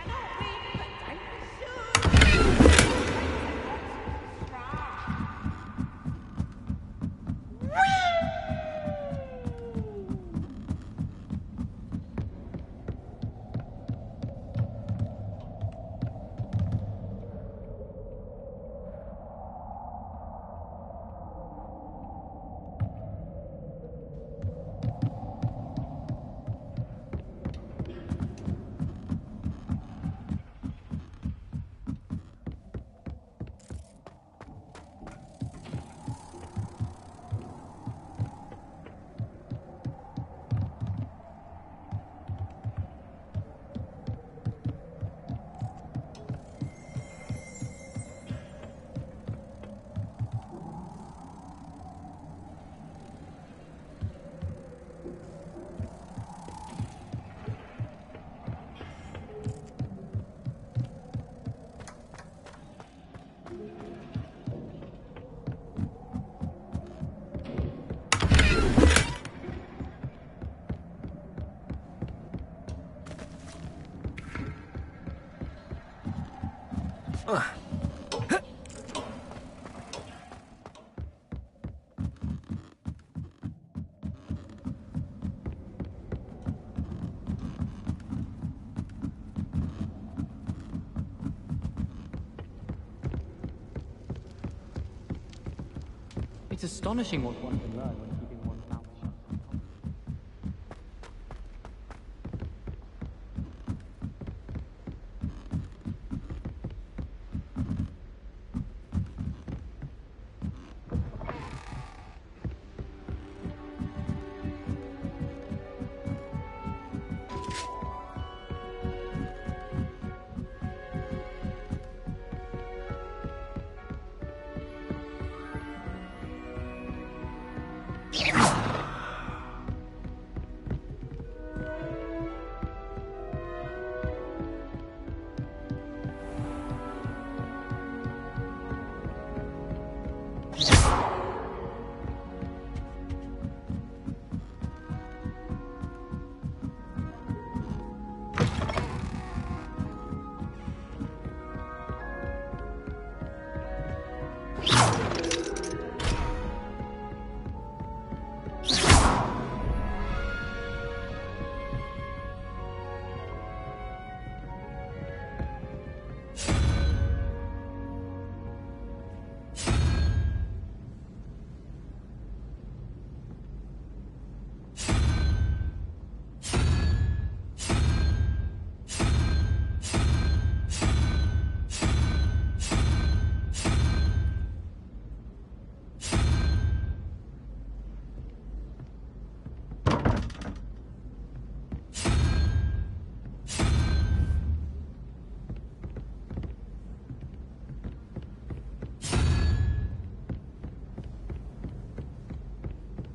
It's astonishing what one can learn when keeping one's mouth shut.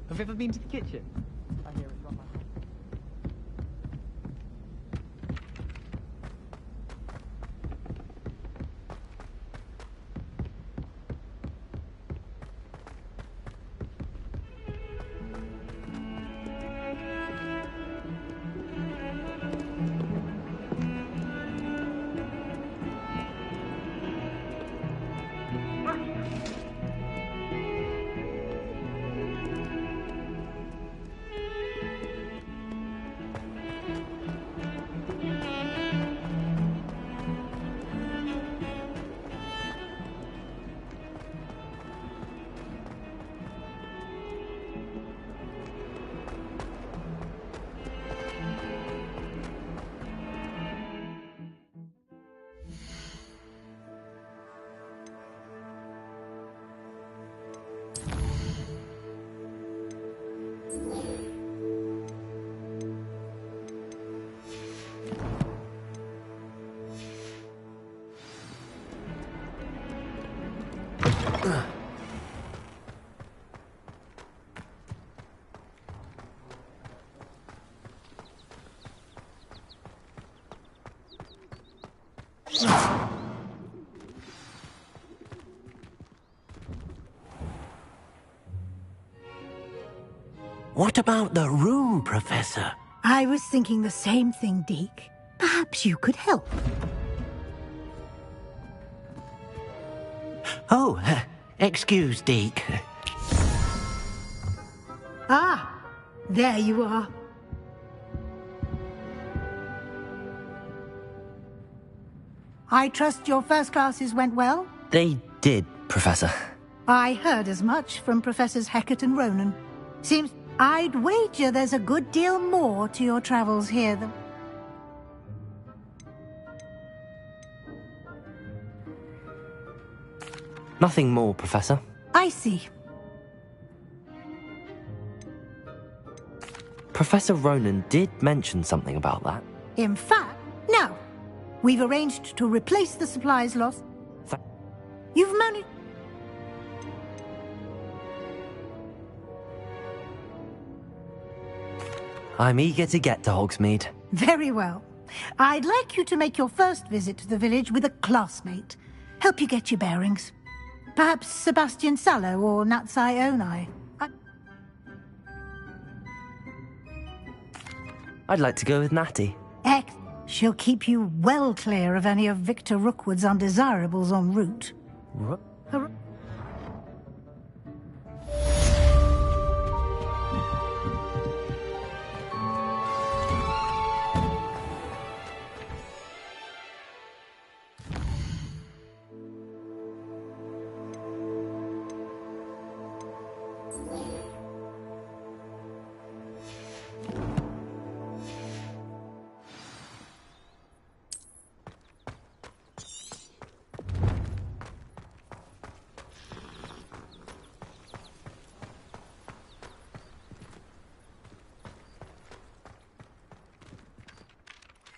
Have you ever been to the kitchen? I hear it's run by What about the room, Professor? I was thinking the same thing, Deke. Perhaps you could help. Oh, excuse, Deke. Ah, there you are. I trust your first classes went well? They did, Professor. I heard as much from Professors Hecat and Ronan. Seems I'd wager there's a good deal more to your travels here than... Nothing more, Professor. I see. Professor Ronan did mention something about that. In fact, now, we've arranged to replace the supplies lost. You've managed... I'm eager to get to Hogsmeade. Very well. I'd like you to make your first visit to the village with a classmate. Help you get your bearings. Perhaps Sebastian Sallow or Natsai Onai. I'd like to go with Natty. She'll keep you well clear of any of Victor Rookwood's undesirables en route.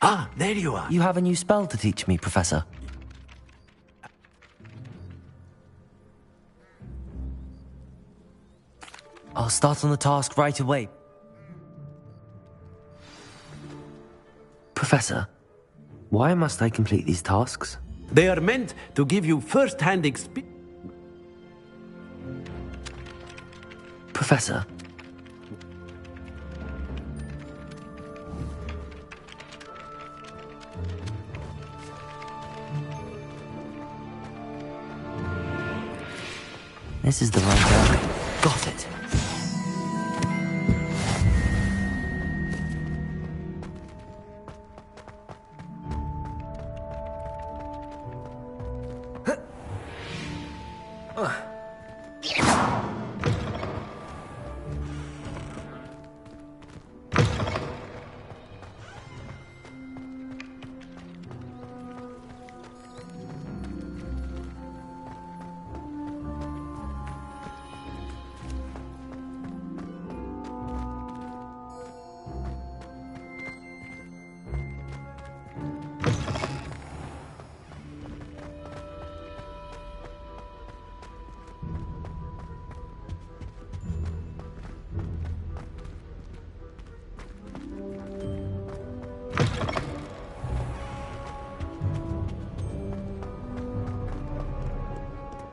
Ah, there you are. You have a new spell to teach me, Professor. I'll start on the task right away. Professor, why must I complete these tasks? They are meant to give you first-hand experience. Professor. This is the right area. Got it.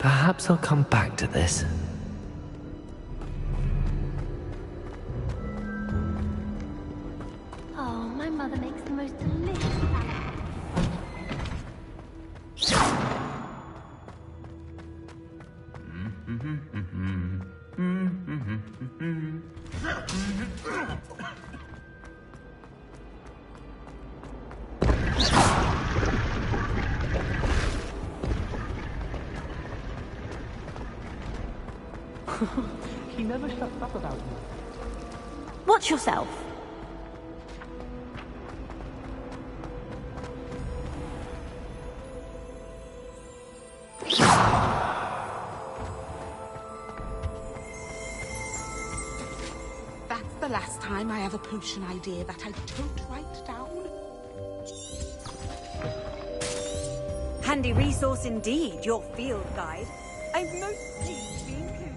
Perhaps I'll come back to this. Oh, my mother makes the most delicious He never shuts up about me. Watch yourself. That's the last time I have a potion idea that I don't write down. Handy resource indeed, your field guide. I've most pleased to be included.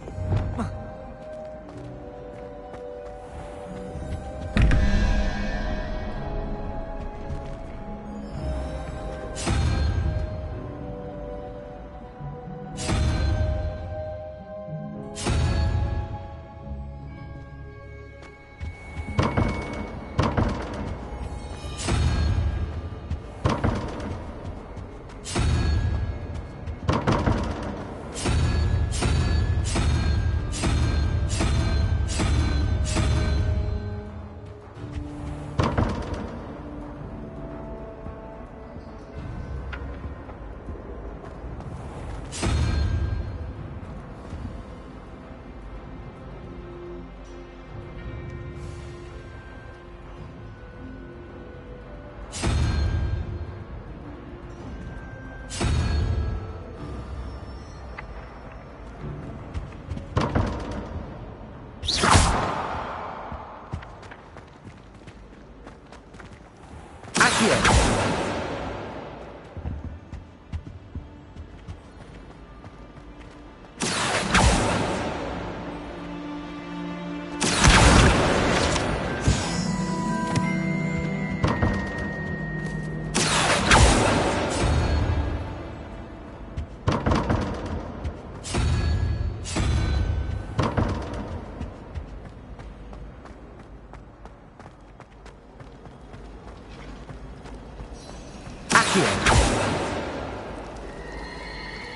Accio!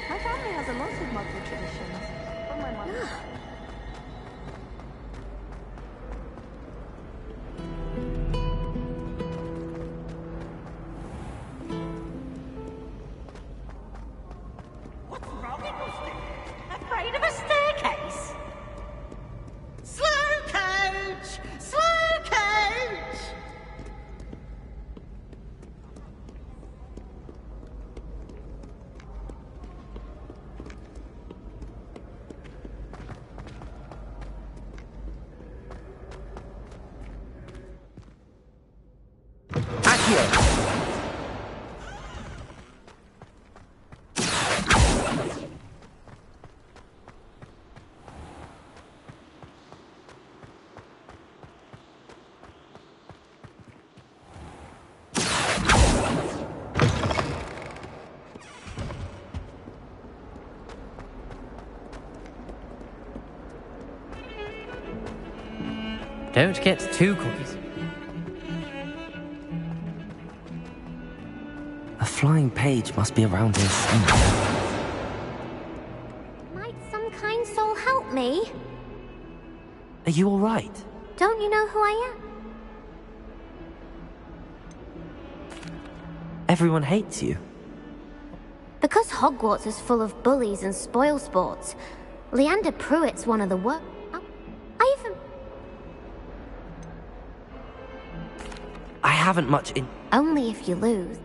My family has a lot of Muggle traditions. From my mother. What's wrong, Rusty? Afraid of a staircase? Slow coach! Slow coach! Don't get too close. A flying page must be around here somewhere. Might some kind soul help me? Are you alright? Don't you know who I am? Everyone hates you. Because Hogwarts is full of bullies and spoilsports, Leander Pruitt's one of the worst. I haven't much in... Only if you lose.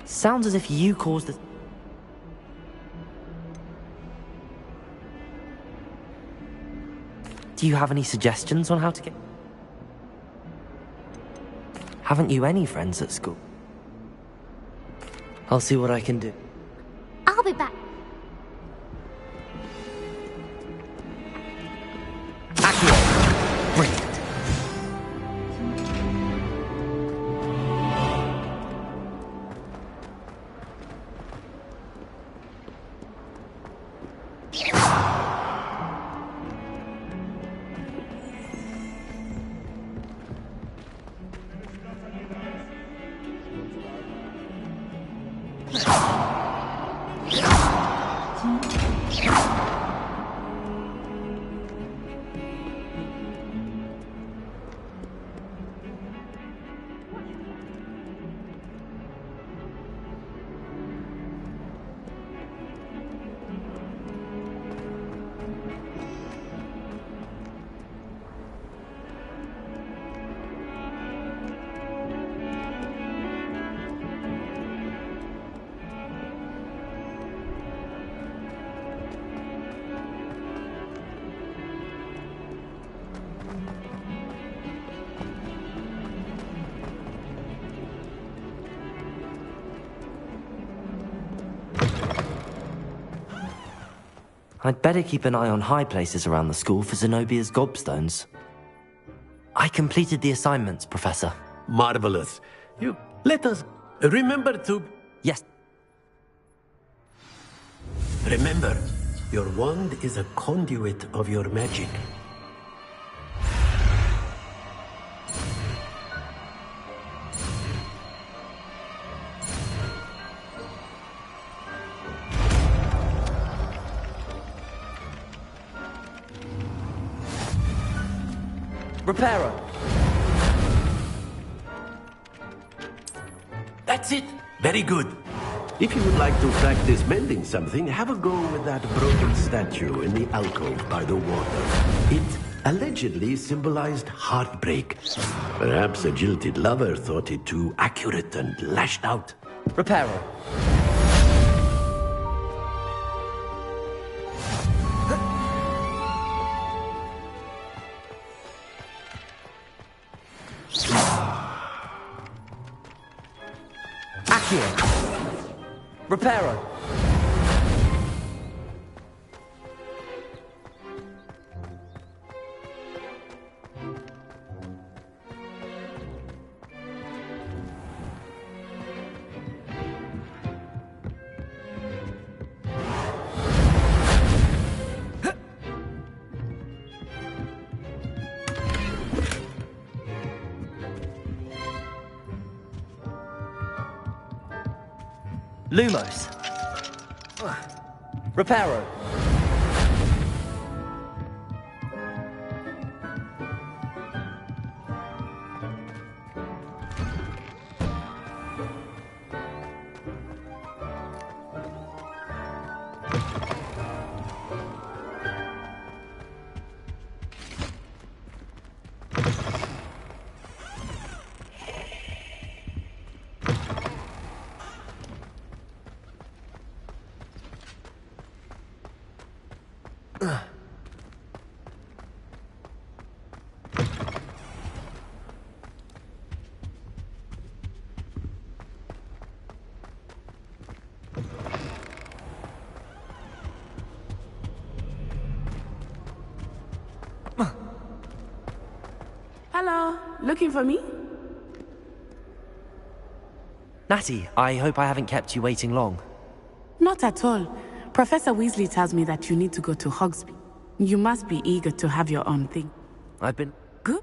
Sounds as if you caused the... Do you have any suggestions on how to get... Haven't you any friends at school? I'll see what I can do. I'll be back. Brilliant. I'd better keep an eye on high places around the school for Zenobia's gobstones. I completed the assignments, Professor. Marvelous. You let us remember to... Yes. Remember, your wand is a conduit of your magic. Reparo. That's it. Very good. If you would like to practice mending something, have a go with that broken statue in the alcove by the water. It allegedly symbolized heartbreak. Perhaps a jilted lover thought it too accurate and lashed out. Reparo. Accio. Reparo. Lumos. Reparo. Hello, looking for me? Natty, I hope I haven't kept you waiting long. Not at all. Professor Weasley tells me that you need to go to Hogsmeade. You must be eager to have your own thing. I've been... Good.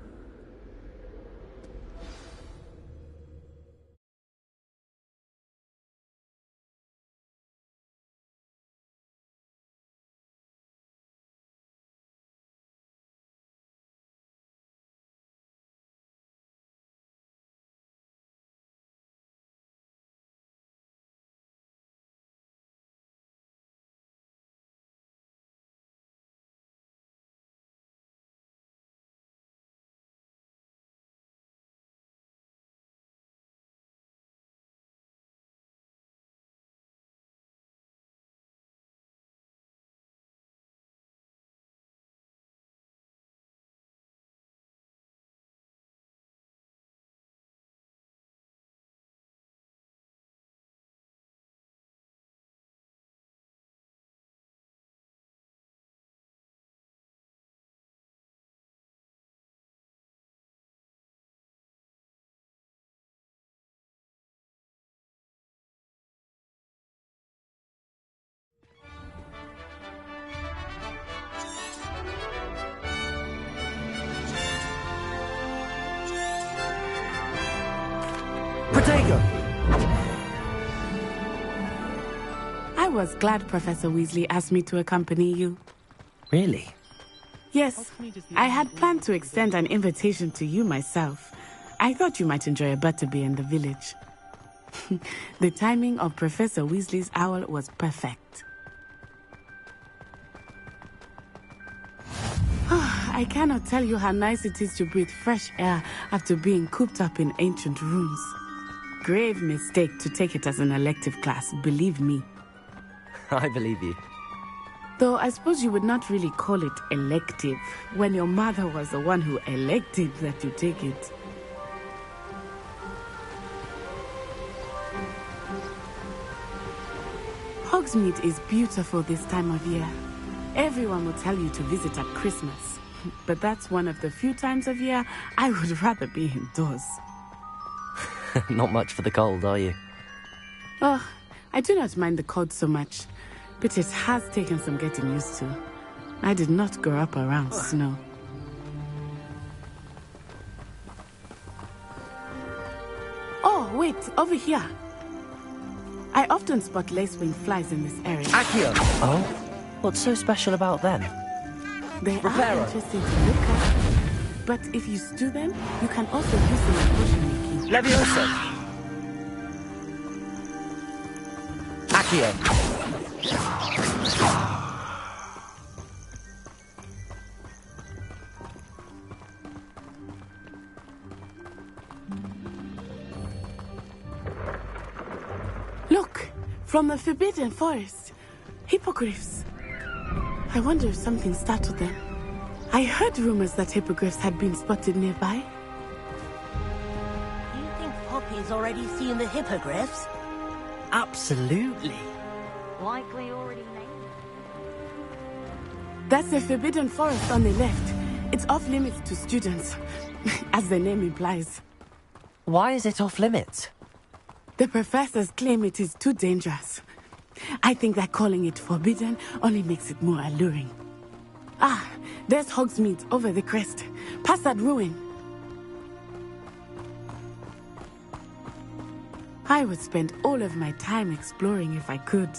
I was glad Professor Weasley asked me to accompany you. Really? Yes, I had planned to extend an invitation to you myself. I thought you might enjoy a butterbeer in the village. The timing of Professor Weasley's owl was perfect. I cannot tell you how nice it is to breathe fresh air after being cooped up in ancient rooms. Grave mistake to take it as an elective class, believe me. I believe you. Though I suppose you would not really call it elective when your mother was the one who elected that you take it. Hogsmeade is beautiful this time of year. Everyone will tell you to visit at Christmas. But that's one of the few times of year I would rather be indoors. Not much for the cold, are you? Oh, I do not mind the cold so much. But it has taken some getting used to. I did not grow up around snow. Oh, wait, over here. I often spot lacewing flies in this area. Accio! Oh? What's so special about them? They are interesting to look at. But if you stew them, you can also use them in potion making. Leviosa! Accio! Look! From the Forbidden Forest. Hippogriffs. I wonder if something startled them. I heard rumors that hippogriffs had been spotted nearby. You think Poppy's already seen the hippogriffs? absolutely. Likely already named. That's the Forbidden Forest on the left. It's off limits to students, as the name implies. Why is it off limits? The professors claim it is too dangerous. I think that calling it forbidden only makes it more alluring. Ah, there's Hogsmeade over the crest, past that ruin. I would spend all of my time exploring if I could.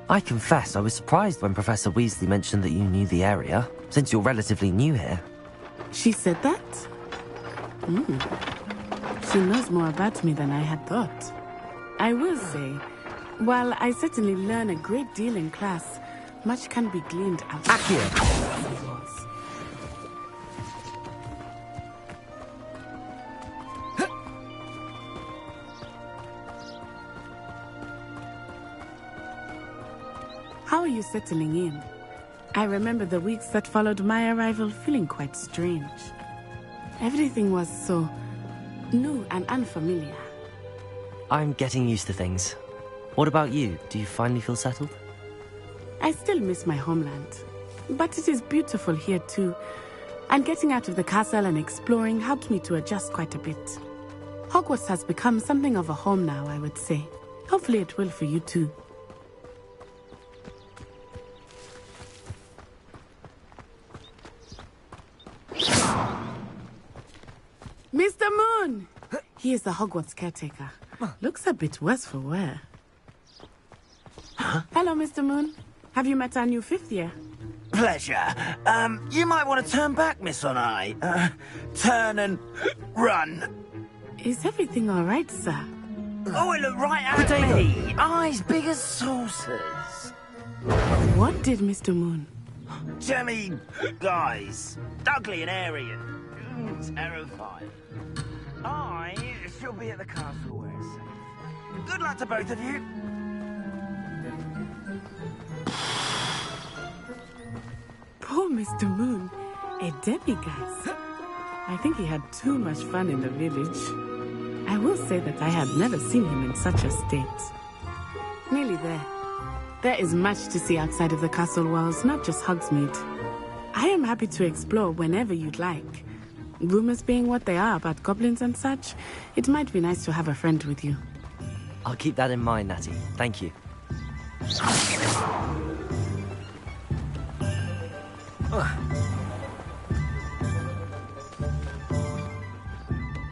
I confess I was surprised when Professor Weasley mentioned that you knew the area, since you're relatively new here. She said that? She knows more about me than I had thought. I will say, while I certainly learn a great deal in class, much can be gleaned out. Accio! How are you settling in? I remember the weeks that followed my arrival feeling quite strange. Everything was so new and unfamiliar. I'm getting used to things. What about you? Do you finally feel settled? I still miss my homeland, but it is beautiful here too. And getting out of the castle and exploring helped me to adjust quite a bit. Hogwarts has become something of a home now, I would say. Hopefully it will for you too. Mr. Moon! He is the Hogwarts caretaker. Looks a bit worse for wear. Hello, Mr. Moon. Have you met our new 5th year? Pleasure. You might want to turn back, Miss Onai. Turn and run. Is everything all right, sir? Oh, it looked right at me. Eyes big as saucers. What did Mr. Moon? Jemmy, guys. Ugly and airy and terrifying. I shall be at the castle where it's safe. Good luck to both of you. Poor Mr. Moon, a demiguise. I think he had too much fun in the village. I will say that I had never seen him in such a state. Nearly there. There is much to see outside of the castle walls, not just Hogsmeade. I am happy to explore whenever you'd like. Rumors being what they are about goblins and such, it might be nice to have a friend with you. I'll keep that in mind, Natty. Thank you.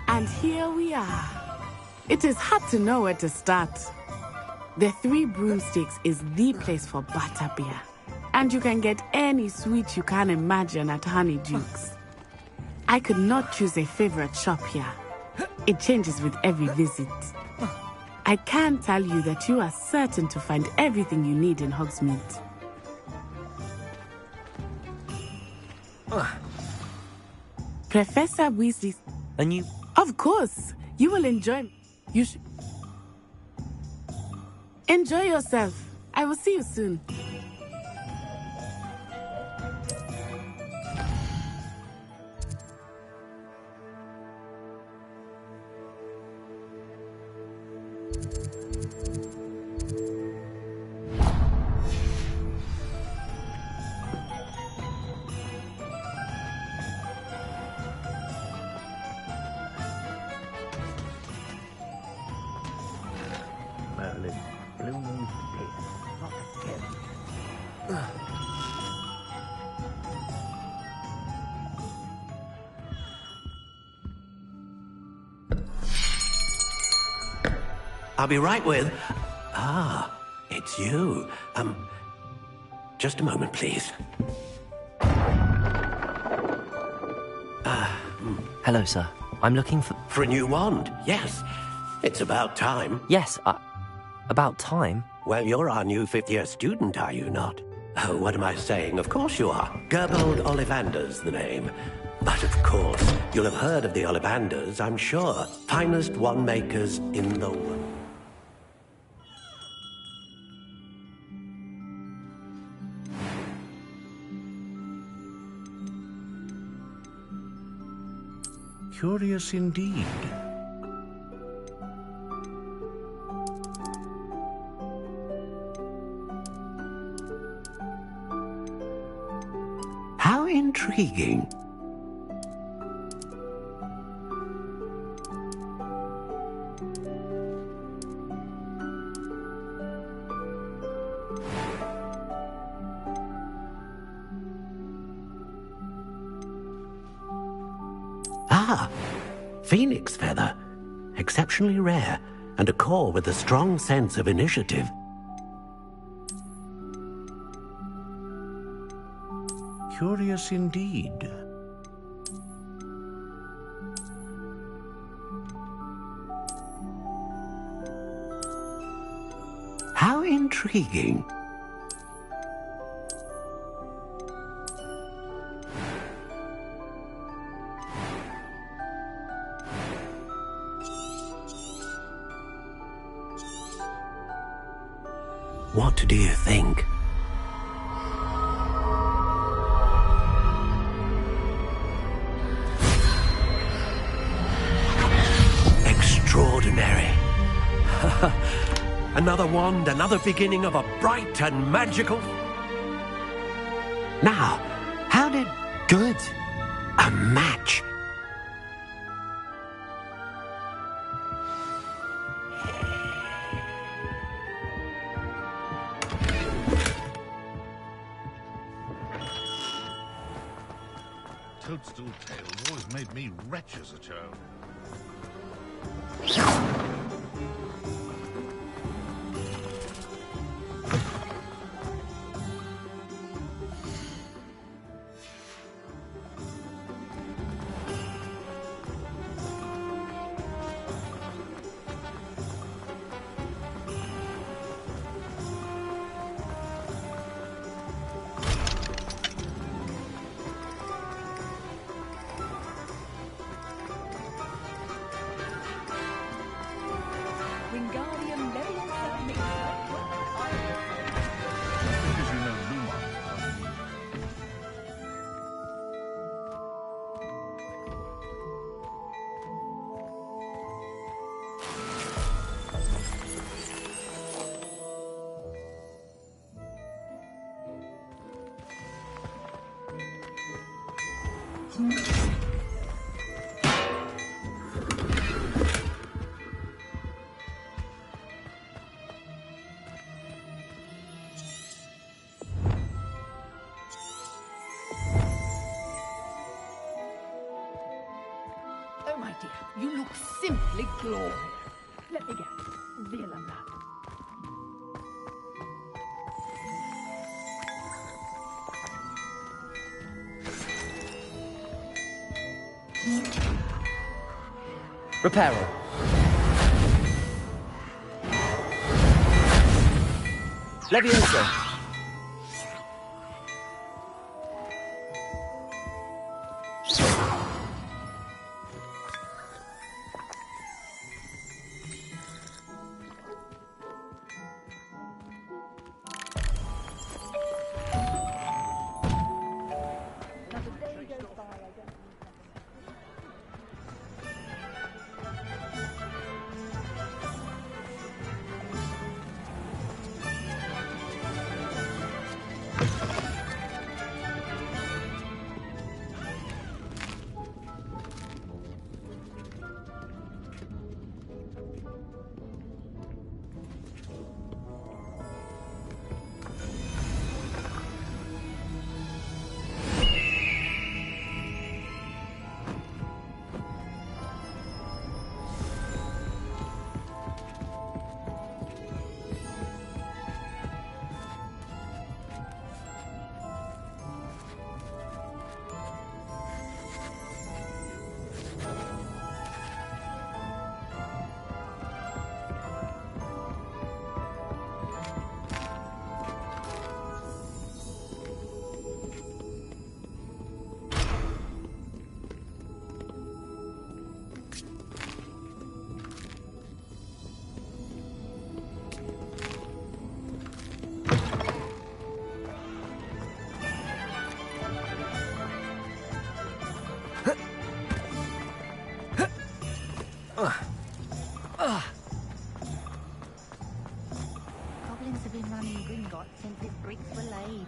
And here we are. It is hard to know where to start. The Three Broomsticks is the place for butterbeer. And you can get any sweet you can imagine at Honeydukes. I could not choose a favorite shop here. It changes with every visit. I can tell you that you are certain to find everything you need in Hogsmeade. Professor Weasley. And you? Of course. You will enjoy... You should... Enjoy yourself. I will see you soon. I'll be right with... Ah, it's you. Just a moment, please. Hello, sir. I'm looking for... For a new wand, yes. It's about time. Yes, about time? Well, you're our new 5th-year student, are you not? Oh, what am I saying? Of course you are. Gerbold Ollivander's the name. But of course, you'll have heard of the Ollivanders, I'm sure. Finest wand makers in the world. Curious indeed. intriguing. Ah, phoenix feather. Exceptionally rare, and a core with a strong sense of initiative. Curious indeed. How intriguing. What do you think? Extraordinary. Another wand, another beginning of a bright and magical... Now, how did... Good. A match. Toadstool tales always made me wretch as a child. Oh, my dear, you look simply glorious. Let me guess. Veal and lamb. Reparo. Leviosa. Goblins have been running Gringotts since its bricks were laid.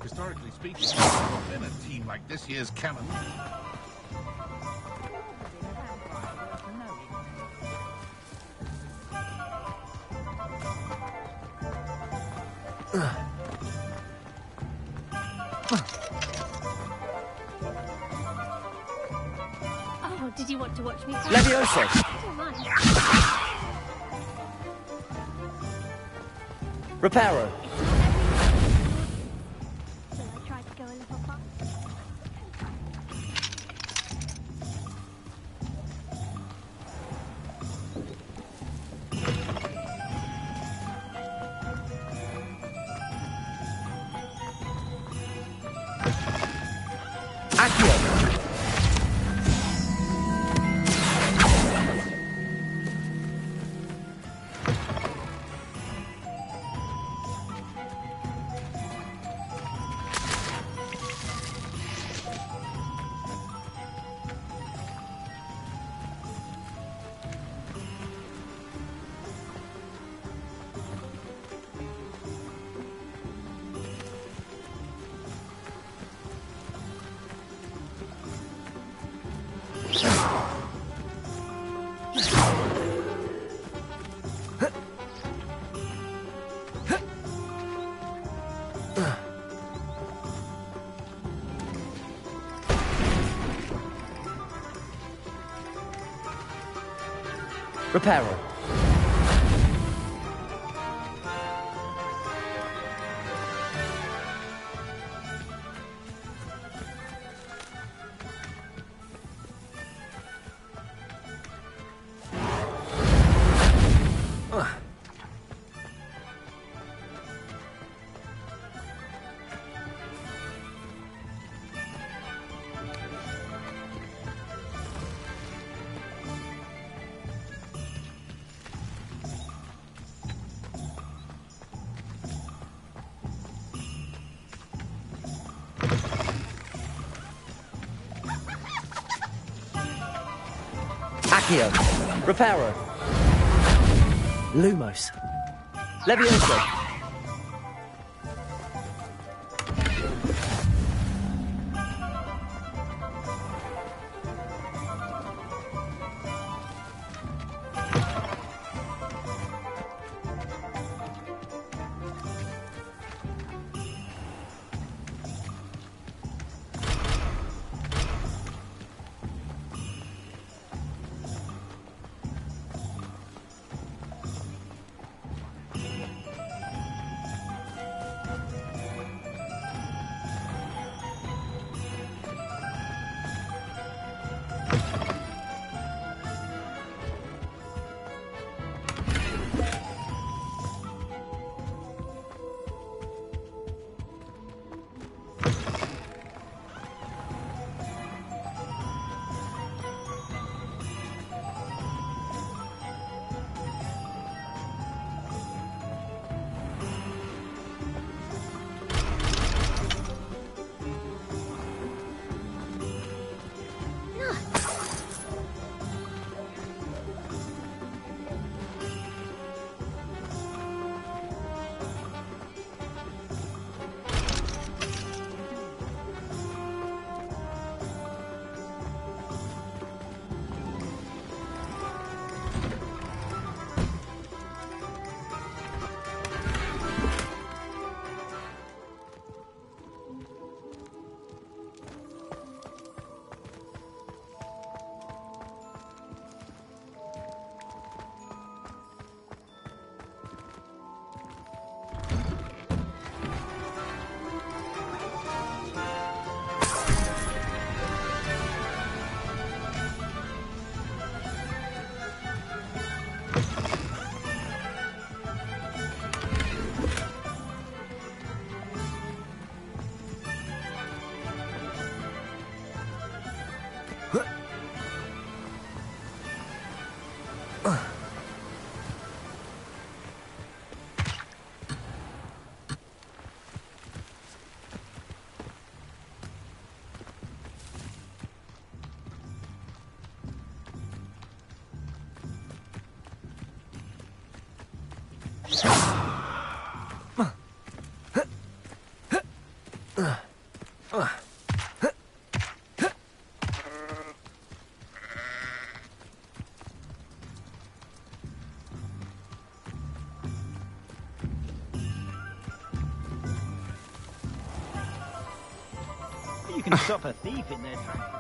Historically speaking, we've not been a team like this year's canon. Oh, did you want to watch me? Levioso! I don't mind. Reparo! Shall I try to go a little far? Reparo. Accio. Reparo. Lumos. Levioso. You can stop a thief in their tracks.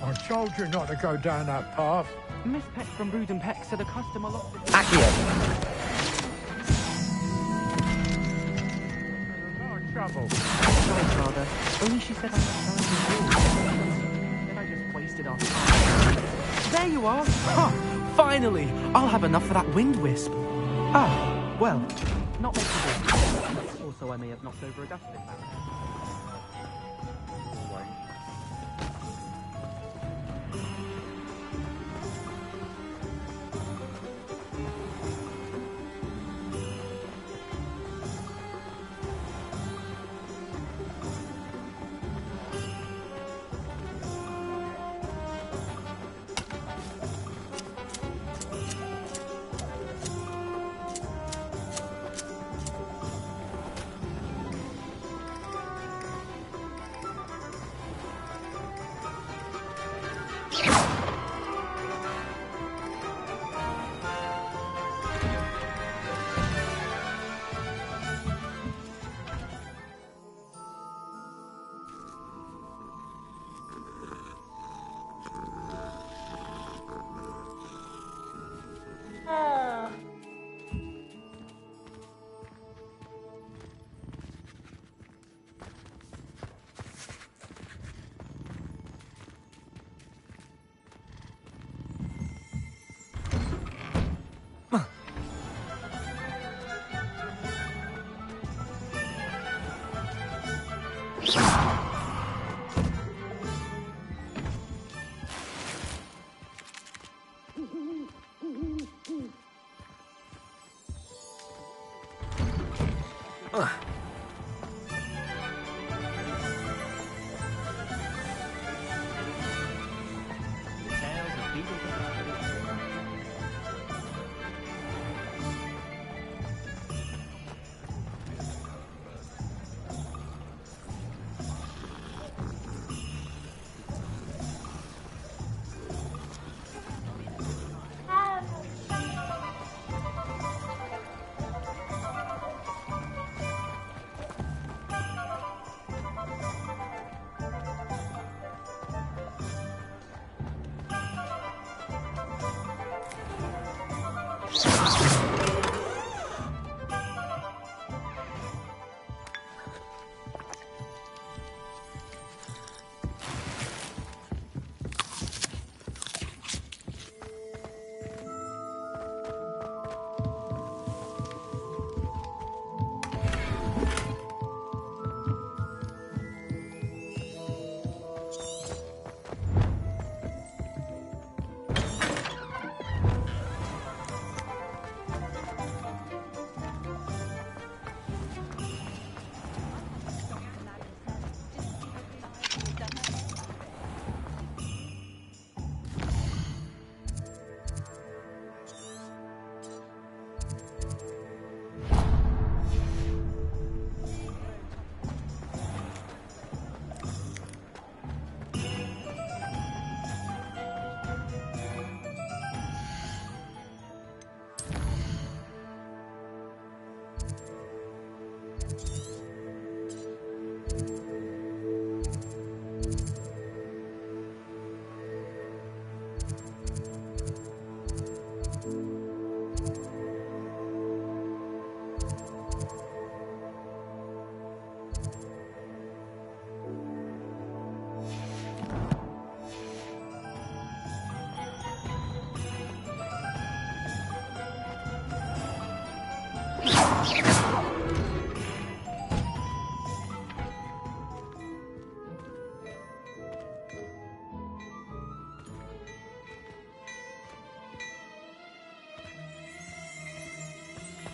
I told you not to go down that path. Miss Peck from Brood and Peck said a customer lost it. Trouble. Sorry, Father. Only she said I must find Then I just wasted our time. There you are! Huh, finally! I'll have enough for that wind wisp. Ah, well. Not make it. Also, I may have knocked over a dustbin barrel.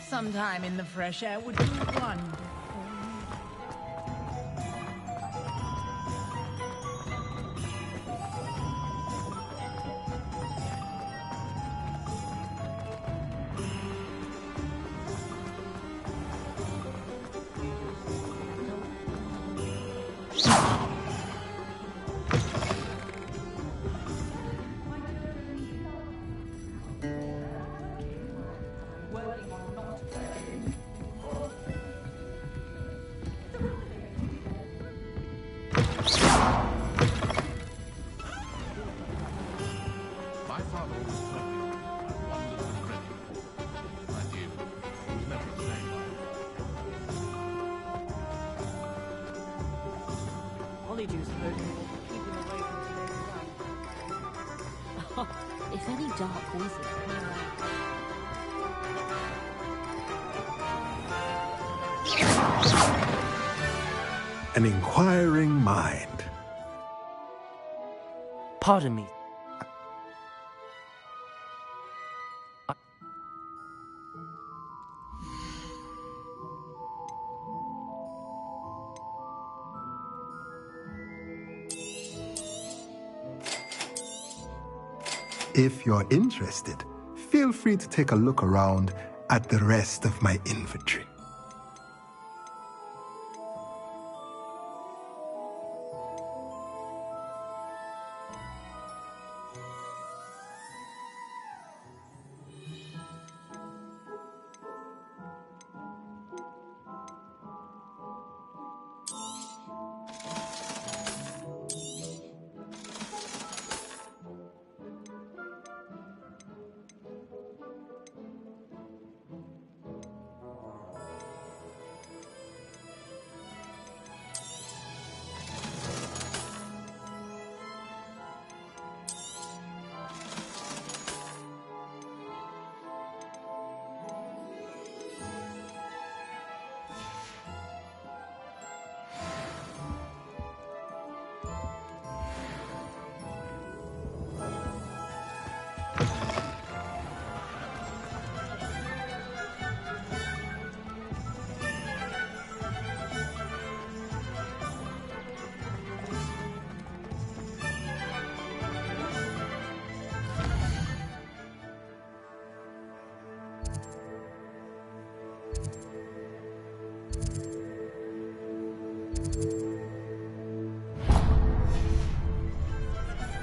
some time in the fresh air would be wonderful. My father always told me I'm wonders and ready. I did. It was never the same. Polyjuice potion will keep him away from today's sun. If any dark wizard came An inquiring mind. Pardon me. If you're interested, feel free to take a look around at the rest of my inventory.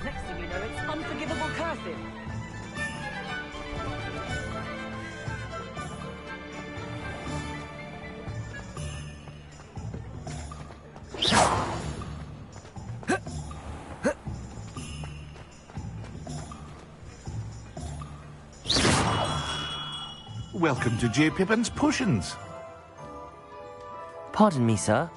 Next thing you know, it's unforgivable curses. Welcome to J. Pippin's Potions. Pardon me, sir.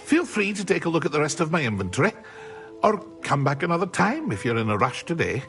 Feel free to take a look at the rest of my inventory, or come back another time if you're in a rush today.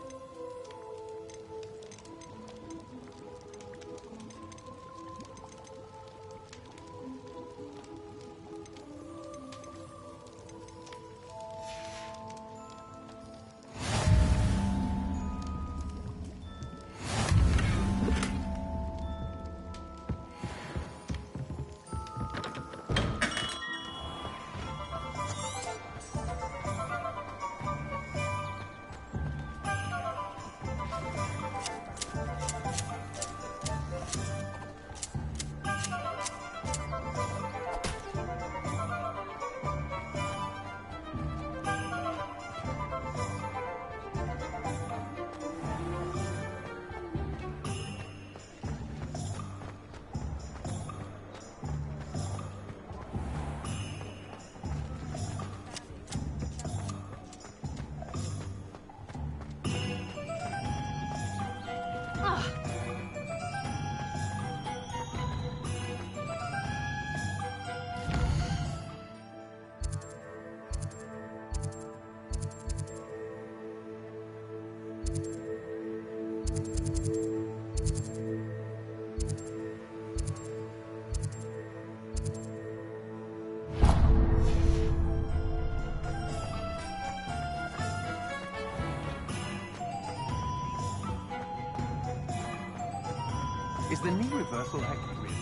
universal equilibrium.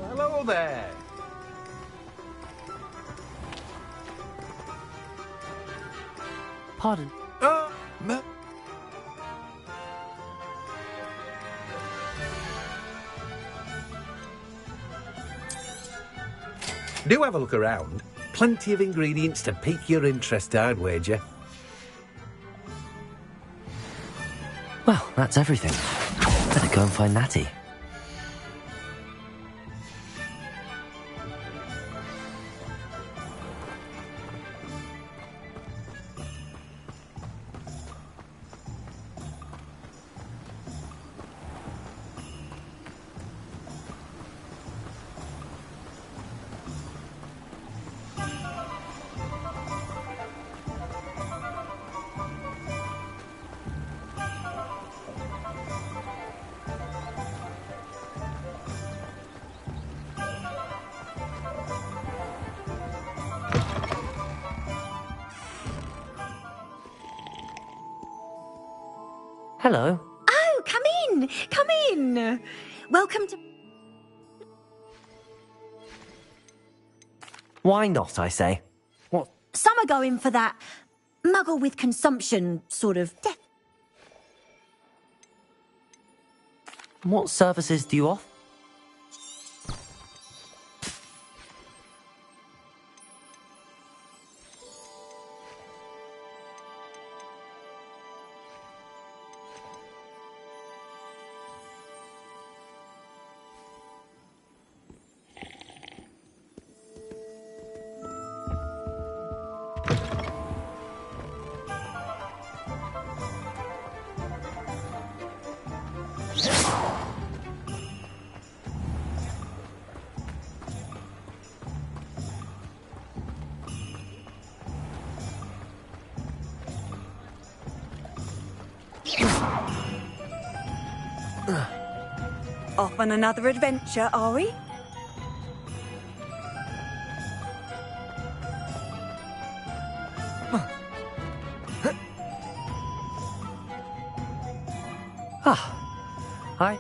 Hello there. Pardon? Do have a look around. Plenty of ingredients to pique your interest, I'd wager. Well, that's everything. Better go and find Natty. Hello. Oh, come in! Come in! Welcome to... Why not, I say? What? Some are going for that muggle with consumption sort of death. What services do you offer? Off on another adventure, are we? Hi.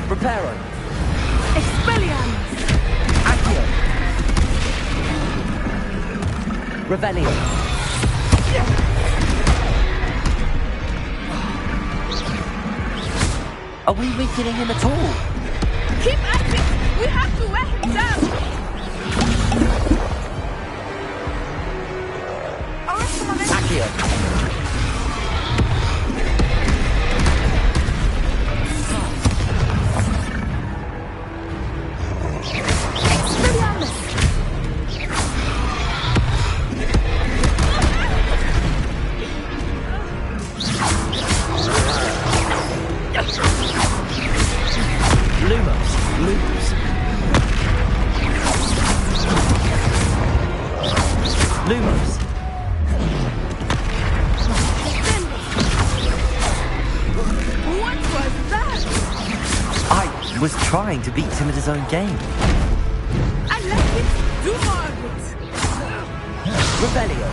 Reparo. Expelliarmus! Accio. Revelio. Are we weakening him at all? Keep at it! We have to wear him down! Accio. Lumos. What was that? I was trying to beat him at his own game. I like it. Do more of it. Revelio.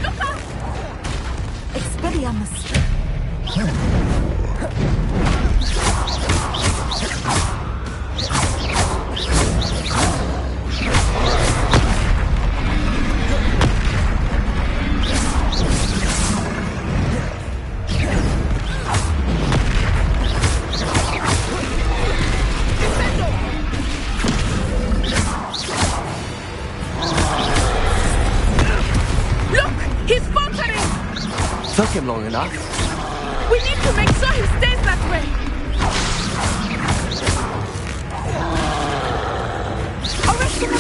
Look out! Expelliarmus! Took him long enough. We need to make sure he stays that way! Arrest him!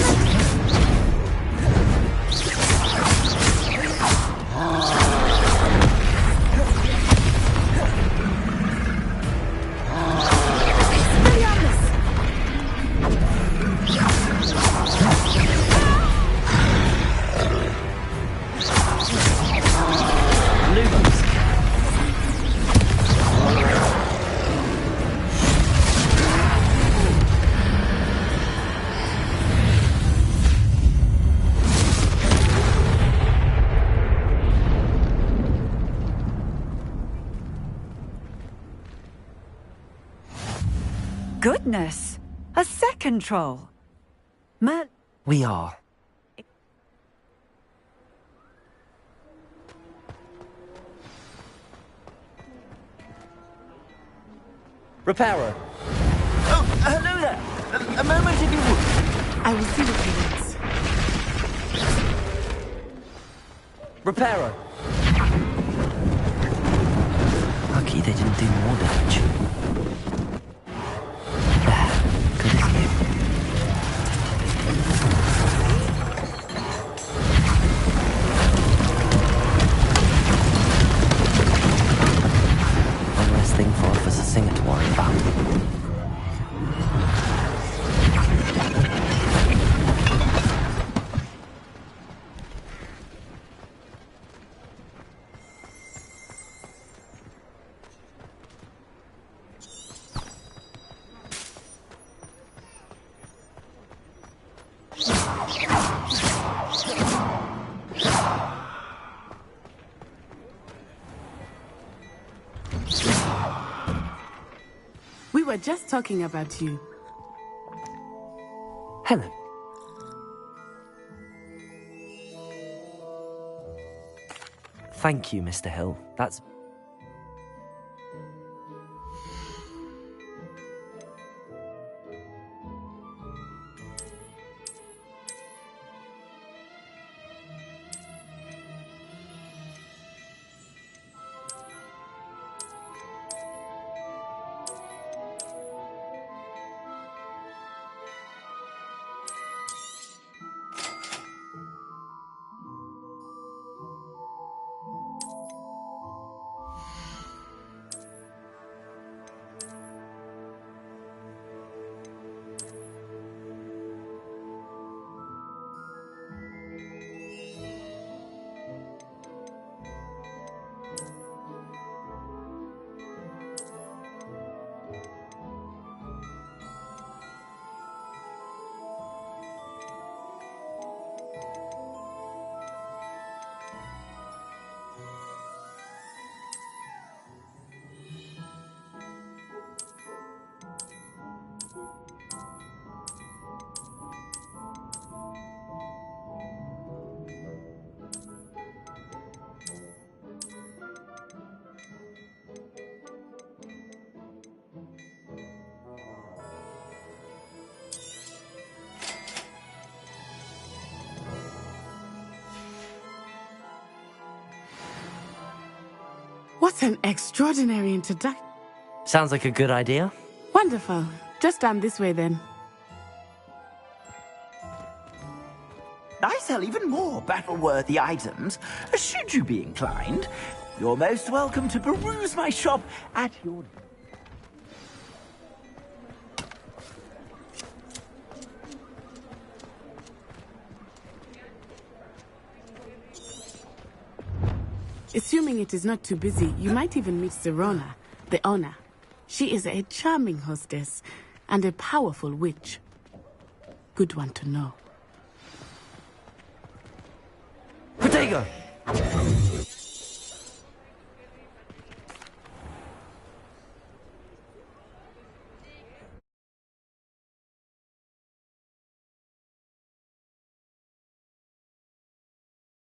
Goodness! A second troll! Matt... We are. Repairer. Oh, hello there. A moment if you would. I will see what he wants. Repairer. Lucky they didn't do more damage. One less thing for Officer Singer to worry about. We were just talking about you. Helen. Thank you, Mr. Hill. That's... What an extraordinary introduction. Sounds like a good idea. Wonderful. Just down this way then. I sell even more battle-worthy items. Should you be inclined, you're most welcome to peruse my shop at your... Assuming it is not too busy, you might even meet Serona, the owner. She is a charming hostess and a powerful witch. Good one to know. Protego!